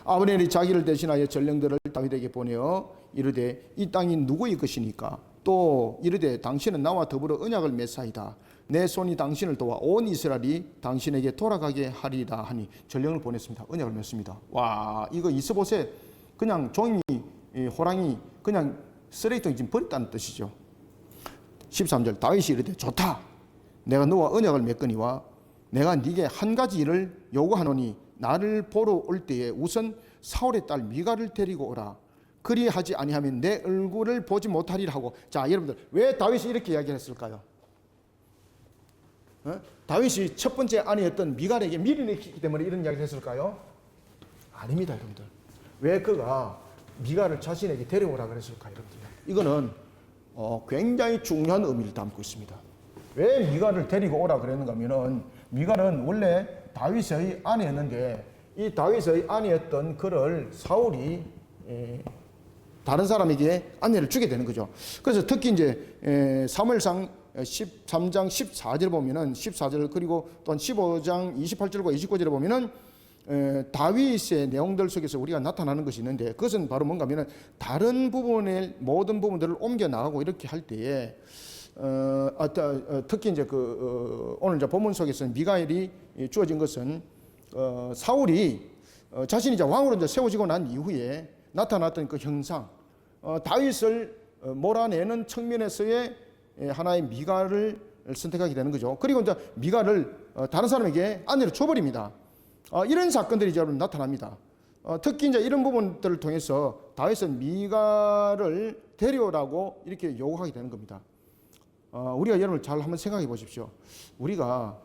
S1: 아브넬이 자기를 대신하여 전령들을 다윗에게 보내어 이르되 이 땅이 누구의 것이니까 또 이르되 당신은 나와 더불어 언약을 맺사이다. 내 손이 당신을 도와 온 이스라엘이 당신에게 돌아가게 하리라 하니 전령을 보냈습니다. 언약을 맺습니다. 와, 이거 이스보셋 그냥 종이 호랑이 그냥 쓰레기통에 지금 버렸다는 뜻이죠. 13절 다윗이 이르되 좋다. 내가 너와 언약을 맺거니와 내가 네게 한 가지 일을 요구하노니 나를 보러 올 때에 우선 사울의 딸 미갈을 데리고 오라. 그리하지 아니하면 내 얼굴을 보지 못하리라 하고. 자, 여러분들 왜 다윗이 이렇게 이야기를 했을까요? 다윗이 첫 번째 아내였던 미갈에게 미리 내키기 때문에 이런 이야기를 했을까요? 아닙니다, 여러분들. 왜 그가 미갈을 자신에게 데려오라 그랬을까요, 여러분들? 이거는 굉장히 중요한 의미를 담고 있습니다. 왜 미갈을 데리고 오라 그랬는가 하면은 미갈은 원래 다윗의 아내였는데 이 다윗의 아내였던 그를 사울이 다른 사람에게 아내를 주게 되는 거죠. 그래서 특히 이제 사무엘상 13장 14절 보면은 14절 그리고 또한 15장 28절과 29절에 보면은 다윗의 내용들 속에서 우리가 나타나는 것이 있는데 그것은 바로 뭔가 하면은 다른 부분의 모든 부분들을 옮겨 나가고 이렇게 할 때에 특히 이제 오늘 이제 본문 속에서는 미가엘이 주어진 것은 사울이 자신이 이제 왕으로 이제 세워지고 난 이후에 나타났던 그 형상, 다윗을 몰아내는 측면에서의 하나의 미갈을 선택하게 되는 거죠. 그리고 이제 미갈을 다른 사람에게 아내로 줘버립니다. 이런 사건들이 여러분 나타납니다. 특히 이제 이런 부분들을 통해서 다윗은 미갈을 데려오라고 이렇게 요구하게 되는 겁니다. 우리가 여러분 잘 한번 생각해 보십시오. 우리가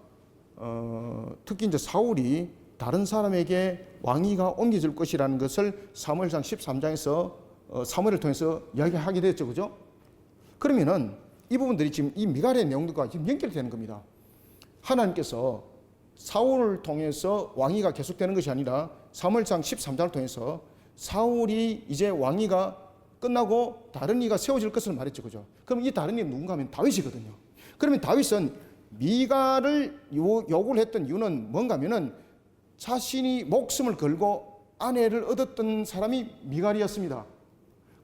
S1: 특히 이제 사울이 다른 사람에게 왕위가 옮겨질 것이라는 것을 사무엘상 13장에서 사무엘을 통해서 이야기하게 됐죠, 그죠? 그러면은 이 부분들이 지금 이 미갈의 내용들과 지금 연결되는 겁니다. 하나님께서 사울을 통해서 왕위가 계속되는 것이 아니라 사무엘상 13장을 통해서 사울이 이제 왕위가 끝나고 다른 이가 세워질 것을 말했죠, 그죠? 그럼 이 다른 이는 누군가 하면 다윗이거든요. 그러면 다윗은 미갈을 요구를 했던 이유는 뭔가 하면은 자신이 목숨을 걸고 아내를 얻었던 사람이 미갈이었습니다.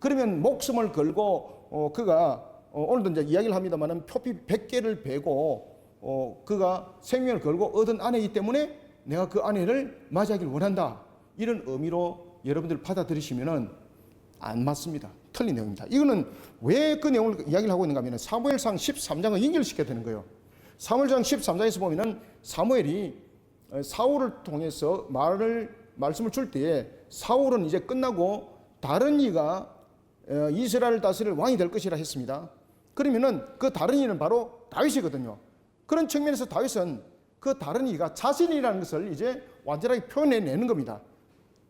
S1: 그러면 목숨을 걸고 그가 오늘도 이제 이야기를 합니다만은 표피 100개를 베고 그가 생명을 걸고 얻은 아내이기 때문에 내가 그 아내를 맞이하기를 원한다. 이런 의미로 여러분들 받아들이시면은 안 맞습니다. 틀린 내용입니다. 이거는 왜 그 내용을 이야기를 하고 있는가 하면 사무엘상 13장을 연결시켜야 되는 거예요. 사무엘상 13장에서 보면은 사무엘이 사울을 통해서 말씀을 줄 때에 사울은 이제 끝나고 다른 이가 이스라엘을 다스릴 왕이 될 것이라 했습니다. 그러면은 그 다른 이는 바로 다윗이거든요. 그런 측면에서 다윗은 그 다른 이가 자신이라는 것을 이제 완전하게 표현해내는 겁니다.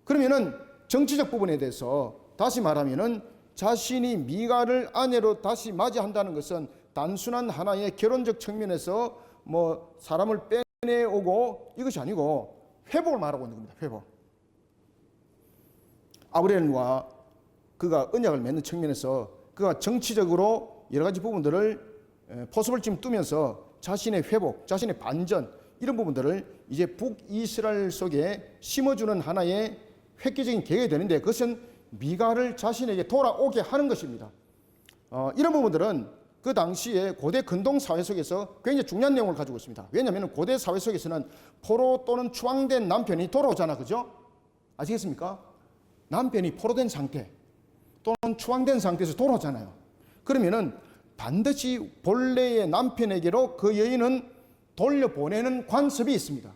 S1: 그러면은 정치적 부분에 대해서 다시 말하면은 자신이 미갈을 아내로 다시 맞이한다는 것은 단순한 하나의 결혼적 측면에서 뭐 사람을 빼내오고 이것이 아니고 회복을 말하고 있는 겁니다. 회복. 아브렐과 그가 언약을 맺는 측면에서 그가 정치적으로 여러 가지 부분들을 포섭을 지금 두면서 자신의 회복, 자신의 반전 이런 부분들을 이제 북이스라엘 속에 심어주는 하나의 획기적인 계획이 되는데 그것은 미갈을 자신에게 돌아오게 하는 것입니다. 이런 부분들은 그 당시에 고대 근동 사회 속에서 굉장히 중요한 내용을 가지고 있습니다. 왜냐하면 고대 사회 속에서는 포로 또는 추방된 남편이 돌아오잖아, 그죠? 아시겠습니까? 남편이 포로된 상태 또는 추방된 상태에서 돌아오잖아요. 그러면은 반드시 본래의 남편에게로 그 여인은 돌려보내는 관습이 있습니다.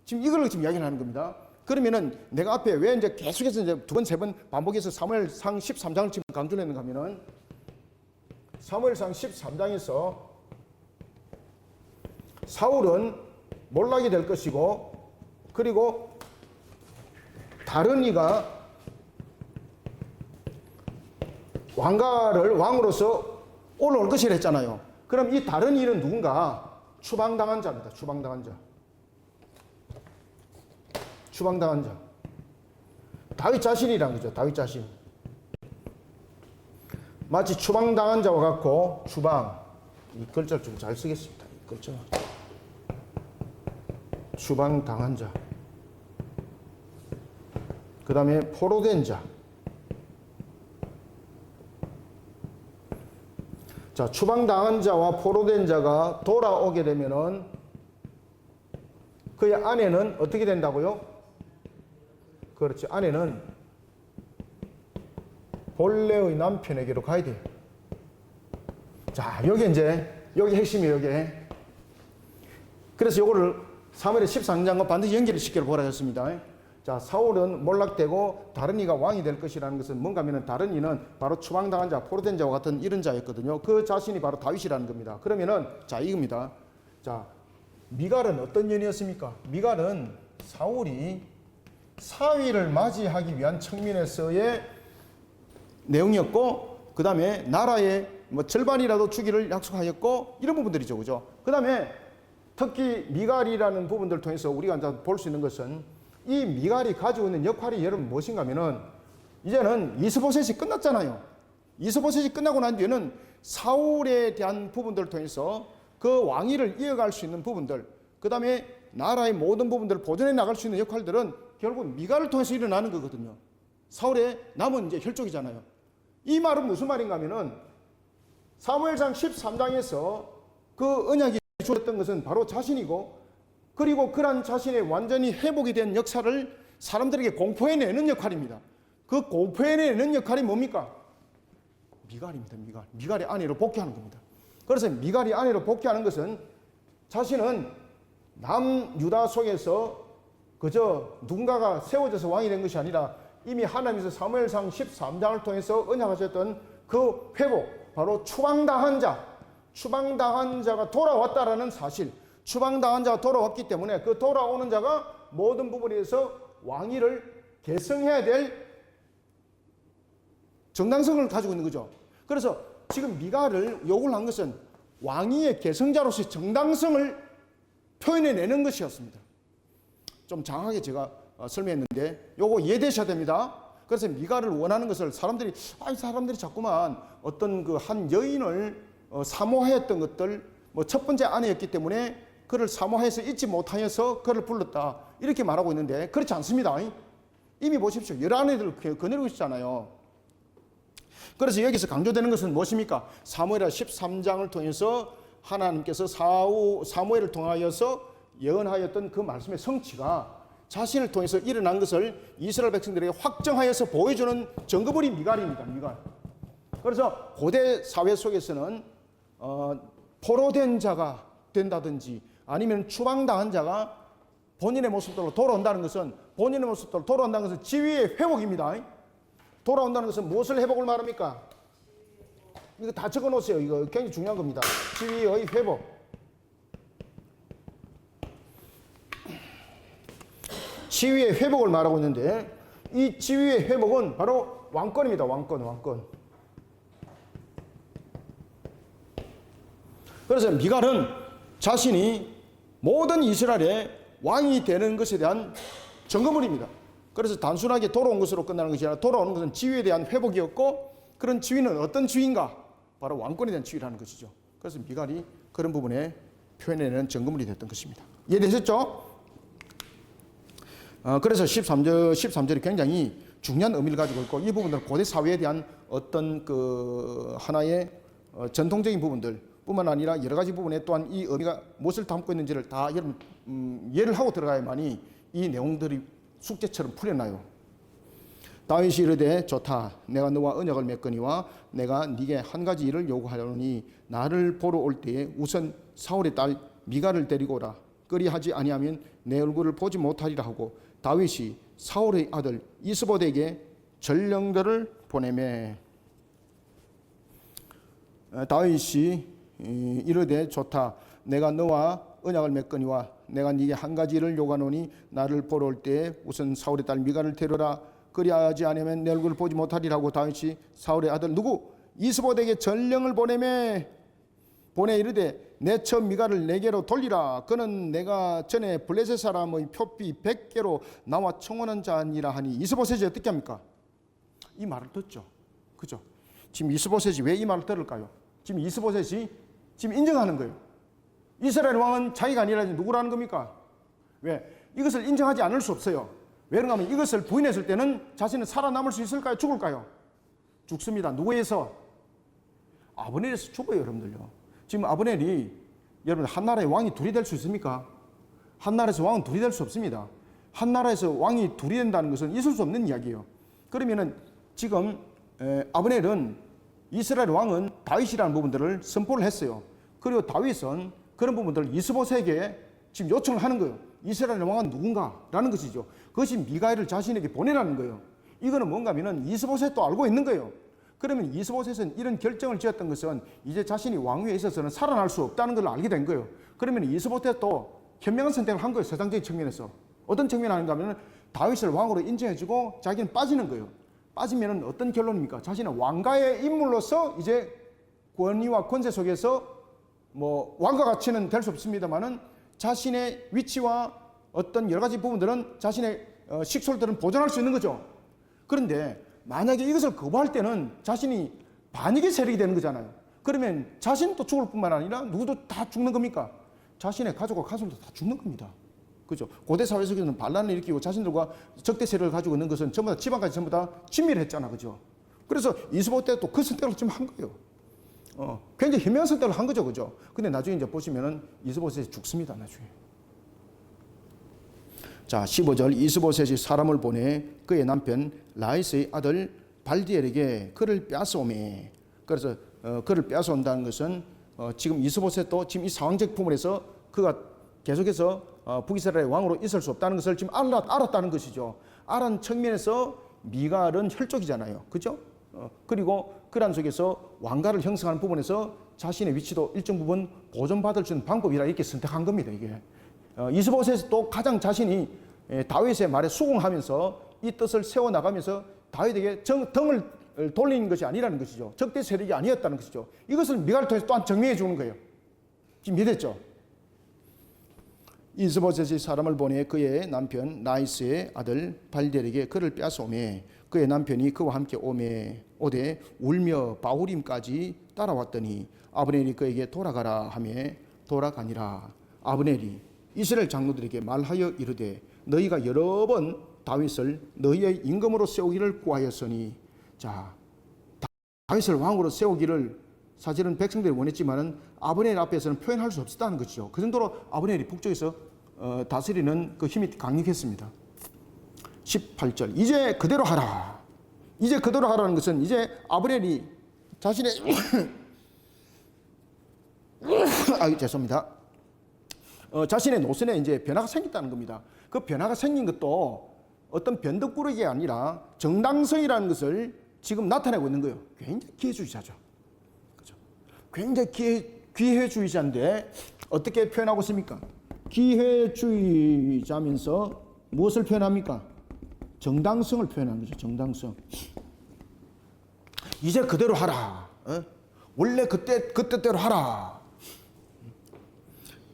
S1: 지금 이걸 지금 이야기를 하는 겁니다. 그러면은 내가 앞에 왜 이제 계속해서 이제 두 번, 세 번 반복해서 사무엘상 13장을 지금 강조를 했는가 하면은 사무엘상 13장에서 사울은 몰락이 될 것이고 그리고 다른 이가 왕으로서 올라올 것이라 했잖아요. 그럼 이 다른 이는 누군가? 추방당한 자입니다. 추방당한 자. 추방당한 자. 다윗 자신이란 거죠. 다윗 자신. 마치 추방당한 자와 같고 추방. 이 글자를 좀 잘 쓰겠습니다. 이 글자. 추방당한 자. 그 다음에 포로된 자. 자, 추방당한 자와 포로된 자가 돌아오게 되면은 그의 아내는 어떻게 된다고요? 그렇지. 아내는 본래의 남편에게로 가야 돼요. 자, 여기 핵심이에요, 여기. 그래서 요거를 사무엘 13장과 반드시 연결을 시켜 보라 했습니다. 자, 사울은 몰락되고 다른 이가 왕이 될 것이라는 것은 뭔가 하면 다른 이는 바로 추방당한 자, 포로된 자와 같은 이런 자였거든요. 그 자신이 바로 다윗이라는 겁니다. 그러면은, 자, 이겁니다. 자, 미갈은 어떤 년이었습니까? 미갈은 사울이 사위를 맞이하기 위한 측면에서의 내용이었고, 그 다음에 나라의 뭐 절반이라도 주기를 약속하였고, 이런 부분들이죠. 그죠? 그 다음에 특히 미갈이라는 부분들을 통해서 우리가 볼 수 있는 것은 이 미갈이 가지고 있는 역할이 여러분 무엇인가 하면은 이제는 이스보셋이 끝났잖아요. 이스보셋이 끝나고 난 뒤에는 사울에 대한 부분들을 통해서 그 왕위를 이어갈 수 있는 부분들, 그 다음에 나라의 모든 부분들을 보존해 나갈 수 있는 역할들은 결국 미갈을 통해서 일어나는 거거든요. 사울의 남은 이제 혈족이잖아요. 이 말은 무슨 말인가 하면은 사무엘상 13장에서 그 언약이 주어졌던 것은 바로 자신이고, 그리고 그러한 자신의 완전히 회복이 된 역사를 사람들에게 공포해내는 역할입니다. 그 공포해내는 역할이 뭡니까? 미갈입니다. 미갈의 아내로 복귀하는 겁니다. 그래서 미갈이 아내로 복귀하는 것은 자신은 남유다 속에서 그저 누군가가 세워져서 왕이 된 것이 아니라 이미 하나님께서 사무엘상 13장을 통해서 언약하셨던 그 회복, 바로 추방당한 자가 돌아왔다라는 사실, 추방당한 자가 돌아왔기 때문에 그 돌아오는 자가 모든 부분에서 왕위를 계승해야 될 정당성을 가지고 있는 거죠. 그래서 지금 미갈을 요구를 한 것은 왕위의 계승자로서의 정당성을 표현해내는 것이었습니다. 좀 장하게 제가 설명했는데 요거 이해되셔야 됩니다. 그래서 미갈을 원하는 것을 사람들이 자꾸만 어떤 그 한 여인을 사모하였던 것들, 뭐 첫 번째 아내였기 때문에 그를 사모해서 잊지 못하여서 그를 불렀다, 이렇게 말하고 있는데 그렇지 않습니다. 이미 보십시오. 여러 아내들을 거느리고 있잖아요. 그래서 여기서 강조되는 것은 무엇입니까? 사무엘하 13장을 통해서 하나님께서 사무엘을 통하여서 예언하였던 그 말씀의 성취가 자신을 통해서 일어난 것을 이스라엘 백성들에게 확정하여서 보여주는 증거물이 미갈입니다. 미갈. 그래서 고대 사회 속에서는 포로된 자가 된다든지 아니면 추방당한 자가 본인의 모습대로 돌아온다는 것은 지위의 회복입니다. 돌아온다는 것은 무엇을 회복을 말합니까? 이거 다 적어 놓으세요. 이거 굉장히 중요한 겁니다. 지위의 회복. 지위의 회복을 말하고 있는데 이 지위의 회복은 바로 왕권입니다. 왕권. 그래서 미갈은 자신이 모든 이스라엘의 왕이 되는 것에 대한 증거물입니다. 그래서 단순하게 돌아온 것으로 끝나는 것이 아니라 돌아오는 것은 지위에 대한 회복이었고 그런 지위는 어떤 지위인가? 바로 왕권에 대한 지위라는 것이죠. 그래서 미갈이 그런 부분에 표현해내는 증거물이 됐던 것입니다. 이해되셨죠? 그래서 13절이 굉장히 중요한 의미를 가지고 있고 이 부분들은 고대 사회에 대한 어떤 그 하나의 전통적인 부분들 뿐만 아니라 여러 가지 부분에 또한 이 의미가 무엇을 담고 있는지를 다 이해를 하고 들어가야만이 이 내용들이 숙제처럼 풀려나요. 다윗이 이르되 좋다. 내가 너와 언약을 맺거니와 내가 네게 한 가지 일을 요구하려니 나를 보러 올 때에 우선 사울의 딸 미갈을 데리고 오라. 그리하지 아니하면 내 얼굴을 보지 못하리라 하고 다윗이 사울의 아들 이스보드에게 전령들을 보내매 다윗이 이르되 좋다. 내가 너와 언약을 맺거니와 내가 네게 한 가지 일을 요구하노니 나를 보러 올 때에 우선 사울의 딸 미갈을 데려라. 그리하지 않으면 내 얼굴을 보지 못하리라고 다윗이 사울의 아들 누구 이스보드에게 전령을 보내 이르되 내 처 미갈을 내게로 돌리라. 그는 내가 전에 블레셋 사람의 표비 100개로 나와 청혼한 자니라 하니 이스보셋이 어떻게 합니까? 이 말을 듣죠. 그죠? 지금 이스보셋이 왜 이 말을 들을까요? 지금 이스보셋이 지금 인정하는 거예요. 이스라엘 왕은 자기가 아니라 누구라는 겁니까? 왜? 이것을 인정하지 않을 수 없어요. 왜 그런가 하면 이것을 부인했을 때는 자신은 살아남을 수 있을까요? 죽을까요? 죽습니다. 누구에 의해서? 아브넬에서 죽어요, 여러분들요. 지금 아브넬이 여러분 한 나라의 왕이 둘이 될 수 있습니까? 한 나라에서 왕은 둘이 될 수 없습니다. 한 나라에서 왕이 둘이 된다는 것은 있을 수 없는 이야기예요. 그러면은 지금 아브넬은 이스라엘 왕은 다윗이라는 부분들을 선포를 했어요. 그리고 다윗은 그런 부분들을 이스보셋에게 지금 요청을 하는 거예요. 이스라엘 왕은 누군가라는 것이죠. 그것이 미가엘을 자신에게 보내라는 거예요. 이거는 뭔가 하면은 이스보셋도 알고 있는 거예요. 그러면 이스보셋은 이런 결정을 지었던 것은 이제 자신이 왕위에 있어서는 살아날 수 없다는 걸 알게 된 거예요. 그러면 이스보셋도 현명한 선택을 한 거예요. 세상적인 측면에서. 어떤 측면이 아닌가 하면 다윗을 왕으로 인정해주고 자기는 빠지는 거예요. 빠지면 어떤 결론입니까? 자신은 왕가의 인물로서 이제 권위와 권세 속에서 뭐 왕과 같이는 될 수 없습니다만은 자신의 위치와 어떤 여러 가지 부분들은 자신의 식솔들은 보존할 수 있는 거죠. 그런데 만약에 이것을 거부할 때는 자신이 반역의 세력이 되는 거잖아요. 그러면 자신도 죽을 뿐만 아니라 누구도 다 죽는 겁니까? 자신의 가족과 가족도 다 죽는 겁니다. 그죠? 고대 사회 속에서는 반란을 일으키고 자신들과 적대 세력을 가지고 있는 것은 전부 다 지방까지 전부 다 진멸했잖아. 그죠? 그래서 이스보셋 때 또 그 선택을 지금 한 거예요. 굉장히 현명한 선택을 한 거죠. 그죠? 근데 나중에 이제 보시면은 이스보셋이 죽습니다. 나중에. 자, 15절 이스보셋이 사람을 보내 그의 남편 라이스의 아들 발디엘에게 그를 빼앗아오매. 그래서 그를 빼앗아온다는 것은 지금 이스보셋도 지금 이 상황적 부분에서 그가 계속해서 북이스라엘 왕으로 있을 수 없다는 것을 지금 알았다는 것이죠. 알은 측면에서 미갈은 혈족이잖아요. 그죠? 그리고 그러한 속에서 왕가를 형성하는 부분에서 자신의 위치도 일정 부분 보존받을 수 있는 방법이라 이렇게 선택한 겁니다. 이게 이스보셋도 가장 자신이 다윗의 말에 수긍하면서 이 뜻을 세워나가면서 다윗에게 등을 돌리는 것이 아니라는 것이죠. 적대 세력이 아니었다는 것이죠. 이것을 미갈을 통해서 또한 증명해 주는 거예요. 지금 이해됐죠? 이스보셋이 사람을 보내 그의 남편 나이스의 아들 발델에게 그를 빼앗아오매 그의 남편이 그와 함께 오되 울며 바후림까지 따라왔더니 아브넬이 그에게 돌아가라 하며 돌아가니라. 아브넬이 이스라엘 장로들에게 말하여 이르되 너희가 여러 번 다윗을 너희의 임금으로 세우기를 구하였으니 자 다윗을 왕으로 세우기를 사실은 백성들이 원했지만은 아브넬 앞에서는 표현할 수 없었다는 것이죠. 그 정도로 아브넬이 북쪽에서 다스리는 그 힘이 강력했습니다. 18절 이제 그대로 하라. 이제 그대로 하라는 것은 이제 아브넬이 자신의 죄송합니다. 자신의 노선에 이제 변화가 생겼다는 겁니다. 그 변화가 생긴 것도 어떤 변덕꾸러기가 아니라 정당성이라는 것을 지금 나타내고 있는 거예요. 굉장히 기회주의자죠. 그죠? 굉장히 기회주의자인데 어떻게 표현하고 있습니까? 기회주의자면서 무엇을 표현합니까? 정당성을 표현하는 거죠. 정당성. 이제 그대로 하라. 원래 그때대로 하라.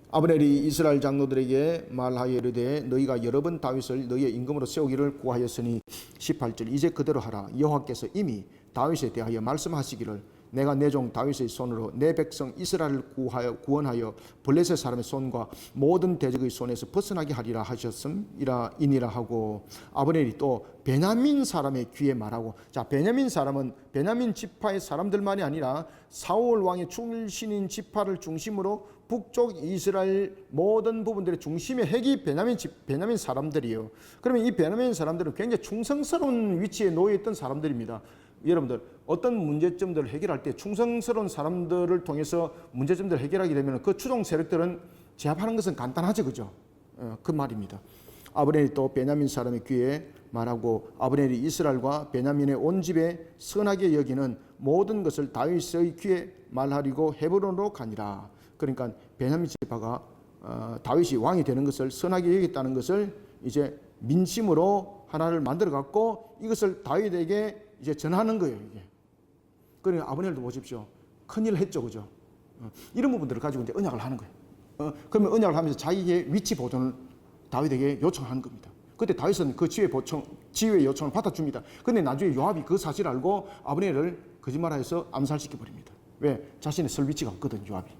S1: 아브넬이 이스라엘 장로들에게 말하여 이르되 너희가 여러 번 다윗을 너희의 임금으로 세우기를 구하였으니 18절 이제 그대로 하라. 여호와께서 이미 다윗에 대하여 말씀하시기를 내가 내 종 다윗의 손으로 내 백성 이스라엘을 구원하여 블레셋 사람의 손과 모든 대적의 손에서 벗어나게 하리라 하셨음이니라 하고 아브넬이 또 베냐민 사람의 귀에 말하고 자 베냐민 사람은 베냐민 지파의 사람들만이 아니라 사울 왕의 출신인 지파를 중심으로 북쪽 이스라엘 모든 부분들의 중심의 핵이 베냐민 사람들이에요. 그러면 이 베냐민 사람들은 굉장히 충성스러운 위치에 놓여 있던 사람들입니다. 여러분들 어떤 문제점들을 해결할 때 충성스러운 사람들을 통해서 문제점들을 해결하게 되면 그 추종 세력들은 제압하는 것은 간단하죠. 그죠? 그 말입니다. 아브넬이 또 베냐민 사람의 귀에 말하고 아브넬이 이스라엘과 베냐민의 온 집에 선하게 여기는 모든 것을 다윗의 귀에 말하리고 헤브론으로 가니라. 그러니까 베냐민 지파가 다윗이 왕이 되는 것을 선하게 여겼다는 것을 이제 민심으로 하나를 만들어 갖고 이것을 다윗에게 이제 전하는 거예요. 이게. 그러니까 아브넬도 보십시오. 큰일을 했죠. 그죠? 이런 부분들을 가지고 이제 언약을 하는 거예요. 그러면 언약을 하면서 자기의 위치 보존을 다윗에게 요청하는 겁니다. 그때 다윗은 그 지휘의 요청을 받아줍니다. 근데 나중에 요압이 그 사실을 알고 아브넬을 거짓말하여서 암살시켜 버립니다. 왜? 자신의 설 위치가 없거든, 요압이.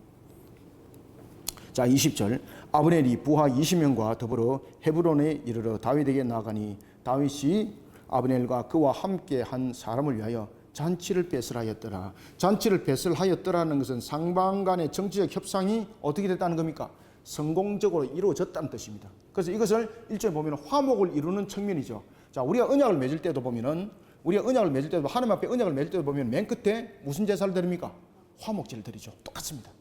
S1: 자, 20절. 아브넬이 부하 20명과 더불어 헤브론에 이르러 다윗에게 나가니 다윗이 아브넬과 그와 함께 한 사람을 위하여 잔치를 배설하였더라. 잔치를 배설하였더라는 것은 상방 간의 정치적 협상이 어떻게 됐다는 겁니까? 성공적으로 이루어졌다는 뜻입니다. 그래서 이것을 일종에 보면 화목을 이루는 측면이죠. 자, 우리가 언약을 맺을 때도 보면은 하나님 앞에 언약을 맺을 때도 보면 맨 끝에 무슨 제사를 드립니까? 화목제를 드리죠. 똑같습니다.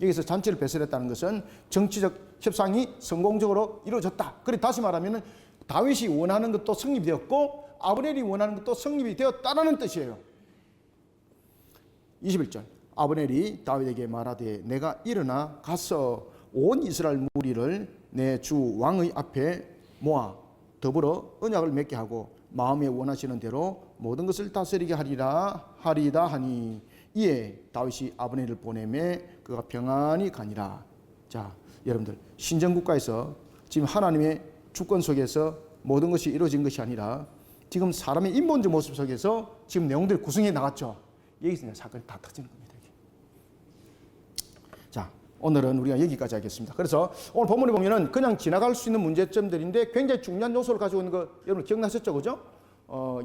S1: 여기서 잔치를 배설했다는 것은 정치적 협상이 성공적으로 이루어졌다. 그리고 다시 말하면 다윗이 원하는 것도 성립이 되었고 아브넬이 원하는 것도 성립이 되었다라는 뜻이에요. 21절. 아브넬이 다윗에게 말하되 내가 일어나 가서 온 이스라엘 무리를 내 주 왕의 앞에 모아 더불어 언약을 맺게 하고 마음에 원하시는 대로 모든 것을 다스리게 하리다 하니 이에 다윗이 아브넬을 보내매 그가 평안히 가니라. 자, 여러분들 신정국가에서 지금 하나님의 주권 속에서 모든 것이 이루어진 것이 아니라 지금 사람의 인본적 모습 속에서 지금 내용들이 구성해 나갔죠. 여기서 사건이 다 터지는 겁니다. 자, 오늘은 우리가 여기까지 하겠습니다. 그래서 오늘 본문에 보면은 그냥 지나갈 수 있는 문제점들인데 굉장히 중요한 요소를 가지고 있는 거 여러분 기억나셨죠? 그죠?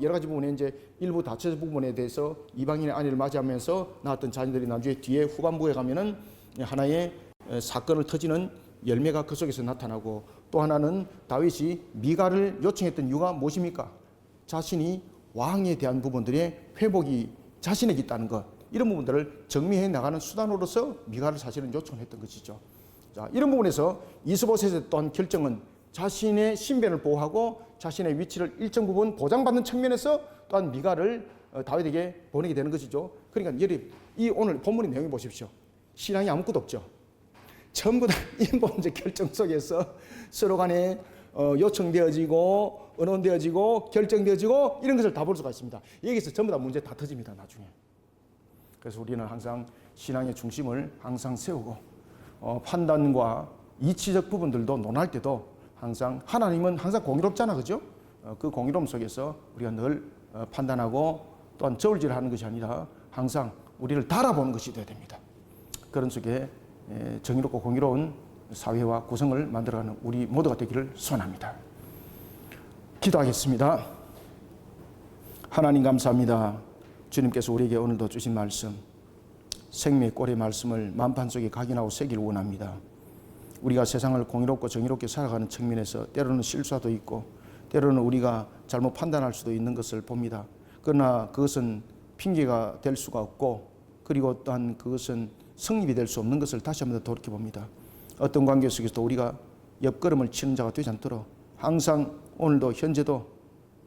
S1: 여러 가지 부분에 이제 일부 다처 부분에 대해서 이방인의 아내를 맞이하면서 낳았던 자녀들이 나중에 뒤에 후반부에 가면은 하나의 사건을 터지는 열매가 그 속에서 나타나고 또 하나는 다윗이 미갈을 요청했던 이유가 무엇입니까? 자신이 왕에 대한 부분들의 회복이 자신에게 있다는 것, 이런 부분들을 정리해 나가는 수단으로서 미갈을 사실은 요청했던 것이죠. 자, 이런 부분에서 이스보셋의 또한 결정은 자신의 신변을 보호하고 자신의 위치를 일정 부분 보장받는 측면에서 또한 미갈을 다윗에게 보내게 되는 것이죠. 그러니까 이 오늘 본문의 내용을 보십시오. 신앙이 아무것도 없죠. 전부 다 인본적 결정 속에서 서로 간에 요청되어지고 의논되어지고 결정되어지고 이런 것을 다 볼 수가 있습니다. 여기서 전부 다 문제 다 터집니다. 나중에. 그래서 우리는 항상 신앙의 중심을 항상 세우고 판단과 이치적 부분들도 논할 때도 항상 하나님은 항상 공의롭잖아. 그죠? 그 공의로움 속에서 우리가 늘 판단하고 또한 저울질하는 것이 아니라 항상 우리를 달아보는 것이 되어야 됩니다. 그런 속에 정의롭고 공의로운 사회와 구성을 만들어가는 우리 모두가 되기를 소원합니다. 기도하겠습니다. 하나님 감사합니다. 주님께서 우리에게 오늘도 주신 말씀 생명의 꼴의 말씀을 만판 속에 각인하고 새기를 원합니다. 우리가 세상을 공의롭고 정의롭게 살아가는 측면에서 때로는 실수도 있고 때로는 우리가 잘못 판단할 수도 있는 것을 봅니다. 그러나 그것은 핑계가 될 수가 없고 그리고 또한 그것은 성립이 될 수 없는 것을 다시 한번 더 돌이켜봅니다. 어떤 관계 속에서도 우리가 옆걸음을 치는 자가 되지 않도록 항상 오늘도 현재도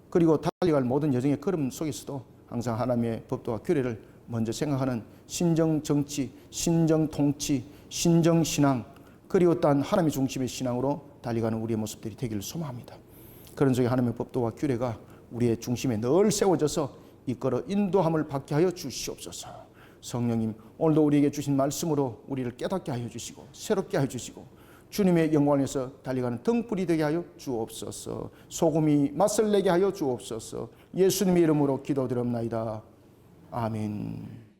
S1: 그리고 달려갈 모든 여정의 걸음 속에서도 항상 하나님의 법도와 규례를 먼저 생각하는 신정 정치, 신정 통치, 신정 신앙 그리고 또한 하나님의 중심의 신앙으로 달려가는 우리의 모습들이 되기를 소망합니다. 그런 속에 하나님의 법도와 규례가 우리의 중심에 늘 세워져서 이끌어 인도함을 받게 하여 주시옵소서. 성령님 오늘도 우리에게 주신 말씀으로 우리를 깨닫게 하여 주시고 새롭게 하여 주시고 주님의 영광에서 달려가는 등불이 되게 하여 주옵소서. 소금이 맛을 내게 하여 주옵소서. 예수님의 이름으로 기도드립나이다. 아멘.